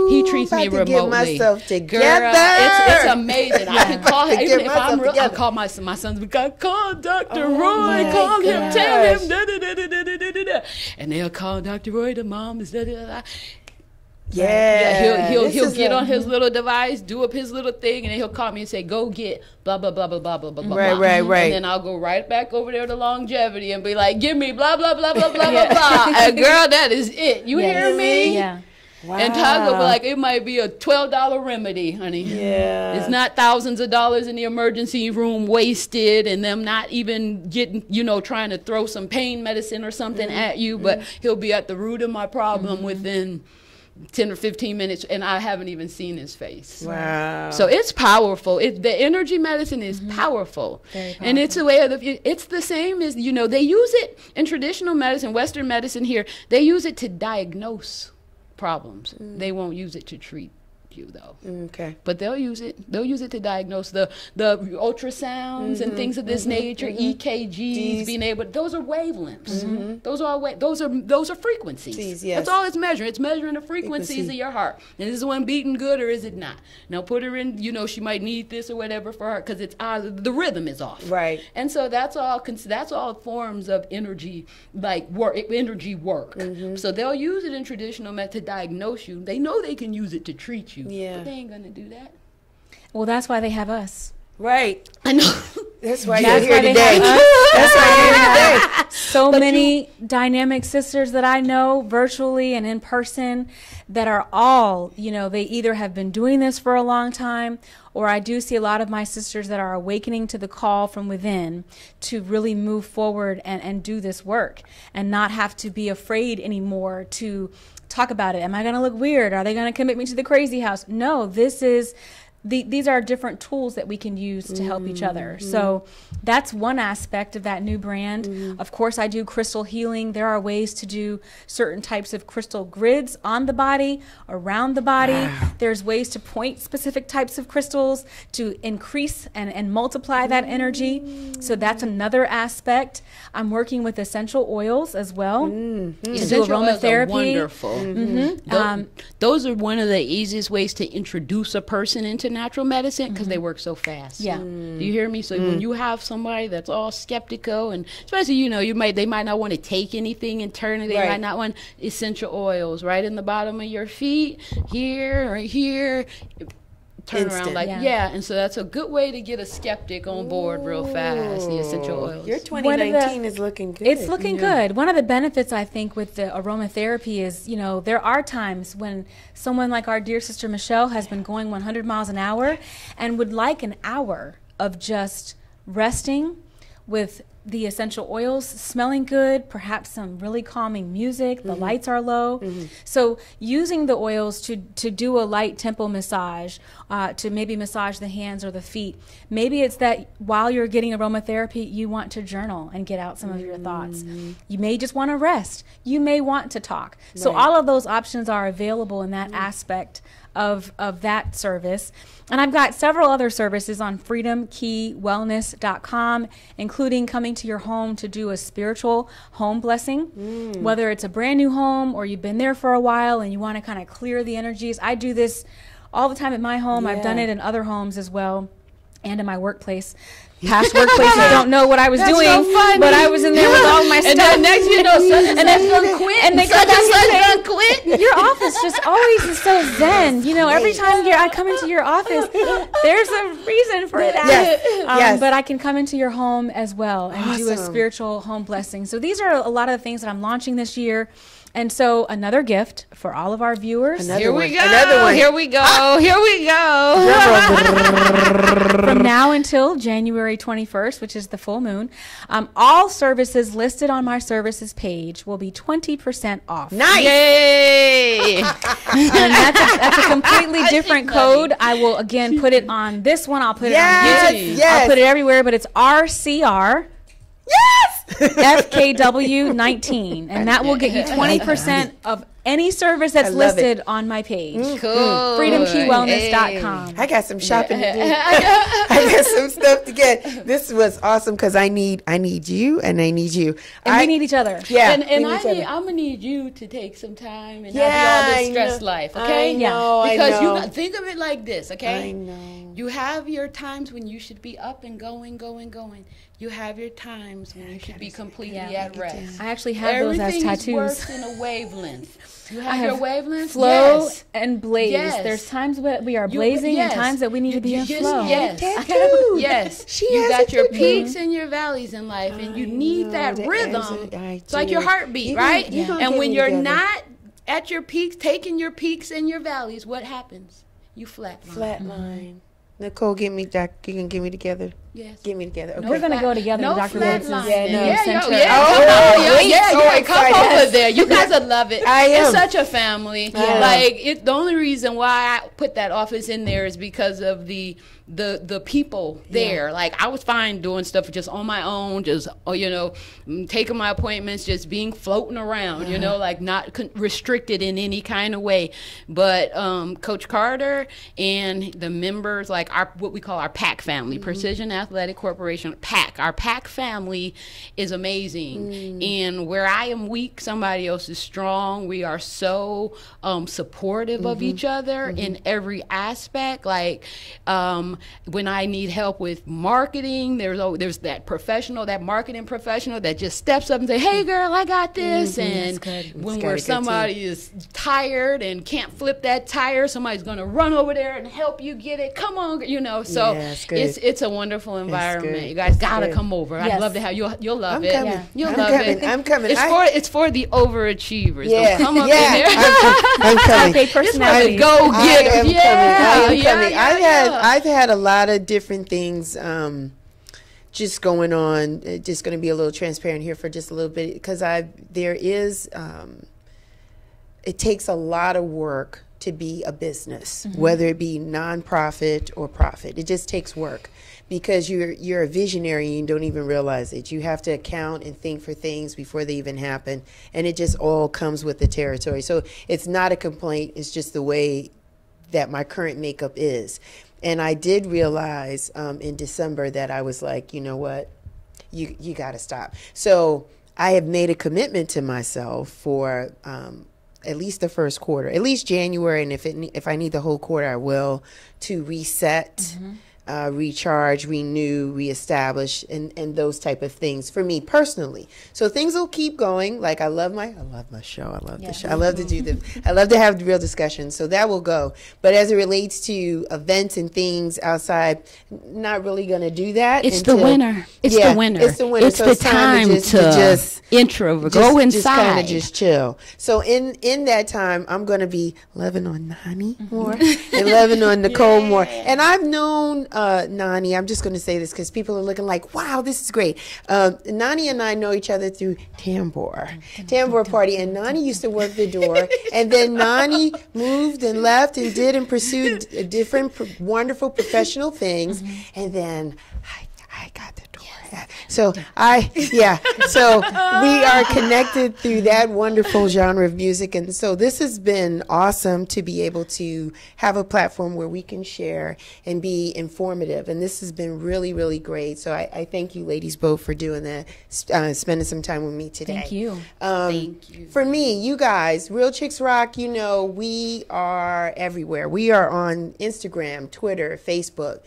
He treats me remotely. Get myself together. Girl, it's amazing. I can call him, even if I'm real, together. I call my sons. We got call Dr. Roy. Call him. Tell him. Da, da, da, da, da, da, da, da. And they'll call Dr. Roy. The mom is da, da, da. Yeah, he'll get on his little device, do up his little thing, and then he'll call me and say, "Go get blah blah blah blah blah blah blah." Right. And then I'll go right back over there to longevity and be like, "Give me blah blah blah blah blah blah blah." And girl, that is it. You hear me? Yeah. Wow. And Todd will be like, it might be a $12 remedy, honey. Yeah. It's not thousands of dollars in the emergency room wasted and them not even getting, trying to throw some pain medicine or something at you, but he'll be at the root of my problem within 10 or 15 minutes, and I haven't even seen his face. Wow. So it's powerful. The energy medicine is powerful. Very powerful. And it's a way of, it's the same as, they use it in traditional medicine, Western medicine here. They use it to diagnose problems. They won't use it to treat you, though. Okay. But they'll use it. They'll use it to diagnose the ultrasounds and things of this nature, EKGs, being able. Those are wavelengths. Those are frequencies. Yes. That's all it's measuring. It's measuring the frequencies of your heart. And is one beating good or is it not? Now put her in. She might need this or whatever for her because it's the rhythm is off. Right. And so that's all forms of energy, like energy work. So they'll use it in traditional med to diagnose you. They know they can use it to treat you. Yeah. But they ain't gonna do that. Well, that's why they have us. Right. I know. That's why That's you're here why they today. have us. That's why you're here today. So many dynamic sisters that I know virtually and in person that are all, they either have been doing this for a long time, or I do see a lot of my sisters that are awakening to the call from within to really move forward and do this work and not have to be afraid anymore to talk about it. Am I going to look weird? Are they going to commit me to the crazy house? No, these are different tools that we can use to help each other. So that's one aspect of that new brand. Of course, I do crystal healing. There are ways to do certain types of crystal grids on the body, around the body. There's ways to point specific types of crystals to increase and multiply that energy. So that's another aspect. I'm working with essential oils as well to do Essential oils are aromatherapy. wonderful. Those are one of the easiest ways to introduce a person into natural medicine because they work so fast. Yeah. Do you hear me? So when you have somebody that's all skeptical, and especially they might not want to take anything internally. They might not want essential oils right in the bottom of your feet, here or here. turn around Instant. like, Yeah. yeah. And so that's a good way to get a skeptic on board real fast, the essential oils. Your 2019 is looking good. It's looking good. One of the benefits, I think, with the aromatherapy is, you know, there are times when someone like our dear sister Michelle has been going 100 miles an hour and would like an hour of just resting with the essential oils, smelling good, perhaps some really calming music, the lights are low. So using the oils to do a light tempo massage, to maybe massage the hands or the feet. Maybe it's that while you're getting aromatherapy, you want to journal and get out some of your thoughts. You may just want to rest. You may want to talk. So all of those options are available in that aspect of that service. And I've got several other services on freedomkeywellness.com, including coming to your home to do a spiritual home blessing, whether it's a brand new home or you've been there for a while and you want to kind of clear the energies. I do this all the time at my home. I've done it in other homes as well and in my workplace. Past workplaces don't know what I was doing, so funny. but I was in there with all my stuff. And then next you know, such and such done quit. And they such come and back such and done quit. your office just always is so zen. You know, every time I come into your office, there's a reason for that. Yes. But I can come into your home as well and do a Awesome. spiritual home blessing. So these are a lot of the things that I'm launching this year. And so another gift for all of our viewers. Here we go. Another one. Here we go. Here we go. From now until January 21st, which is the full moon, all services listed on my services page will be 20% off. Nice. Yay. And that's a completely different code. I will again put it on this one. I'll put it on YouTube. Yes. I'll put it everywhere, but it's RCR. Yes. FKW19, and that will get you 20% of any service that's love listed on my page. Cool. freedomkeywellness.com. I got some shopping to do. I got some stuff to get. This was awesome because I need you and I need you. And we need each other. Yeah. And we need I'm each other. gonna need you to take some time and Yeah, not be all I this stress know. life, okay? I know, I Because know. think of it like this, okay? I know. You have your times when you should be up and going. You have your times when you should be completely at rest. I actually have those as Everything is tattoos. works in a wavelength. You have, I your have wavelength? Flow Yes. and blaze. Yes. There's times when we are blazing and times that we need to be in flow. Yes. Tattoo. Yes. She You has got a your tattoo. peaks and your valleys in life, and you need that the rhythm. I It's like do. your heartbeat, You gonna- right? you gonna And get when me you're together. not at your peaks, taking your peaks and your valleys, what happens? You flatline. Flatline. Nicole, get me back. You can get me together. Yes. Get me together. Okay. We're going to go together No to Dr. flat Woods' line. Yeah, no. center. Come Oh, on, wait, so come excited. over there. You guys will love it. I am. It's such a family. Yeah. Like the only reason why I put that office in there is because of the people there. Like I was fine doing stuff just on my own, just taking my appointments, just being floating around, like not restricted in any kind of way. But Coach Carter and the members, like what we call our PAC family, Precision Athletic Corporation, PAC. Our PAC family is amazing. And where I am weak, somebody else is strong. We are so supportive of each other in every aspect. Like when I need help with marketing, there's that marketing professional that just steps up and say, "Hey, girl, I got this." And when somebody is tired and can't flip that tire, somebody's going to run over there and help you get it. Come on, So it's a wonderful environment. You guys got to come over. Yes. I'd love to have you. You'll love I'm it. coming. Yeah. You'll I'm love coming. it. I'm coming. It's for the overachievers. Yeah. Don't come up Yeah. in there. I'm coming. Okay, It's for the personality. go-getters. I am coming. Yeah. I've had a lot of different things just going on. Just going to be a little transparent here for just a little bit because it takes a lot of work to be a business, whether it be nonprofit or profit. It just takes work because you're a visionary and you don't even realize it. You have to account and think for things before they even happen, and it just all comes with the territory. So it's not a complaint. It's just the way that my current makeup is. And I did realize in December that I was like, you know what, you got to stop. So I have made a commitment to myself for at least the first quarter, at least January, and if I need the whole quarter, I will, to reset recharge, renew, reestablish, and those type of things for me personally. So things will keep going. Like I love my show. I love the show. I love to do them. I love to have real discussions. So that will go. But as it relates to events and things outside, not really going to do that. It's the winter. It's the winter. It's the winter. It's so the it's time to just introvert. Go inside. Just kind of just chill. So in that time, I'm going to be loving on Noni more and loving on Nicole more. And I've known Noni, I'm just going to say this because people are looking like, wow, this is great. Noni and I know each other through Tambor Party, and Noni used to work the door, and then Noni moved and left and did and pursued different wonderful professional things, and then I got the door. So so we are connected through that wonderful genre of music. And so this has been awesome to be able to have a platform where we can share and be informative. And this has been really, really great. So I thank you ladies both for doing that, spending some time with me today. Thank you. Thank you. For me, you guys, Real Chicks Rock, you know, we are everywhere. We are on Instagram, Twitter, Facebook.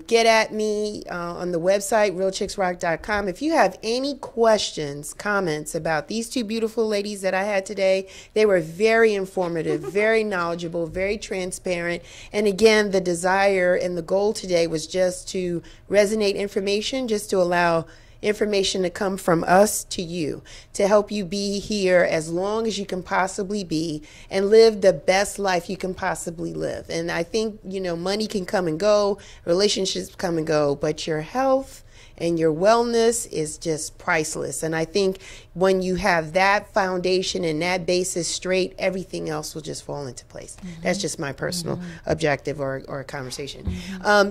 Get at me on the website, realchicksrock.com. If you have any questions, comments about these two beautiful ladies that I had today, they were very informative, very knowledgeable, very transparent. And again, the desire and the goal today was just to resonate information, just to allow information to come from us to you, to help you be here as long as you can possibly be and live the best life you can possibly live. And I think, you know, money can come and go, relationships come and go, but your health and your wellness is just priceless. And I think when you have that foundation and that basis straight, everything else will just fall into place. That's just my personal objective or conversation.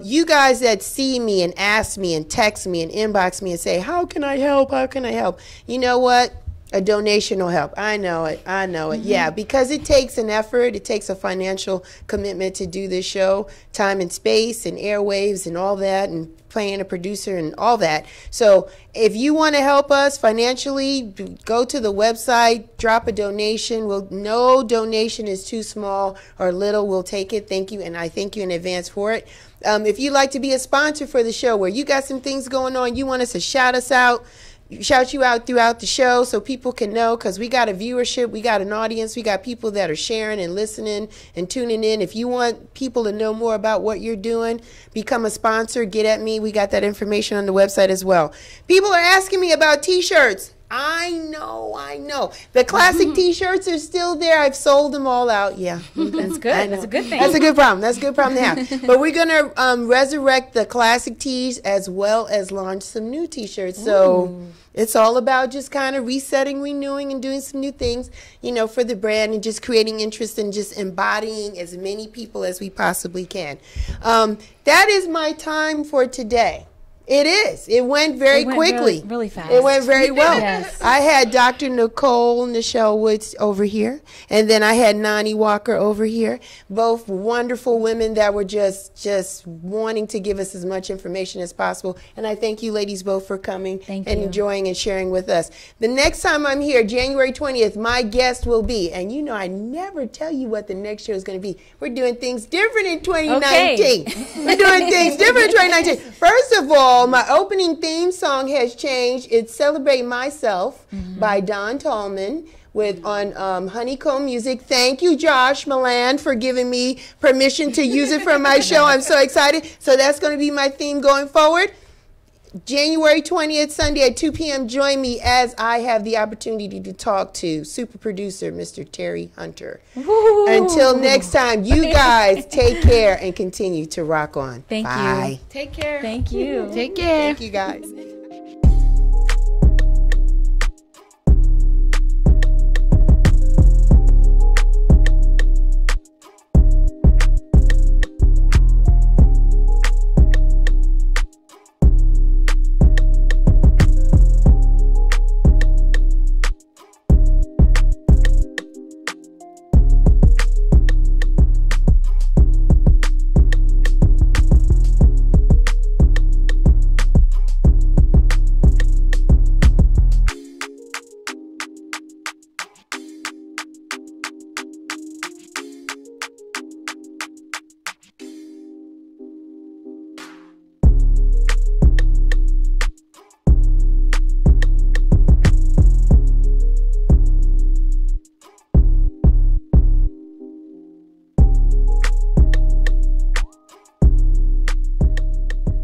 You guys that see me and ask me and text me and inbox me and say, how can I help? How can I help? You know what? A donation will help. I know it. I know it. Yeah, because it takes an effort. It takes a financial commitment to do this show, time and space and airwaves and all that, and playing a producer and all that. So if you want to help us financially, go to the website, drop a donation. No donation is too small or little. We'll take it. Thank you. And I thank you in advance for it. If you'd like to be a sponsor for the show, where you got some things going on, you want us to shout you out throughout the show so people can know, because we got a viewership, we got an audience, we got people that are sharing and listening and tuning in. If you want people to know more about what you're doing, become a sponsor, get at me. We got that information on the website as well. People are asking me about t-shirts. I know. The classic t-shirts are still there. I've sold them all out. Yeah. That's good. That's a good thing. That's a good problem. That's a good problem to have. But we're going to resurrect the classic tees as well as launch some new t-shirts. So it's all about just kind of resetting, renewing, and doing some new things, you know, for the brand, and just creating interest and just embodying as many people as we possibly can. That is my time for today. It is. It went very quickly. Really fast. It went very well. Yes. I had Dr. Nichelle Woods over here, and then I had Noni Walker over here. Both wonderful women that were just wanting to give us as much information as possible. And I thank you ladies both for coming and enjoying and sharing with us. The next time I'm here, January 20th, my guest will be, and you know I never tell you what the next show is going to be. We're doing things different in 2019. Okay. We're doing things different in 2019. First of all, my opening theme song has changed. It's Celebrate Myself by Don Tallman on Honeycomb Music. Thank you, Josh Milan, for giving me permission to use it for my show. I'm so excited. So that's going to be my theme going forward. January 20th, Sunday at 2 p.m. Join me as I have the opportunity to talk to super producer, Mr. Terry Hunter. Woo. Until next time, you guys take care and continue to rock on. Thank Bye. you. Take care. Thank you. Take care. Thank you, guys.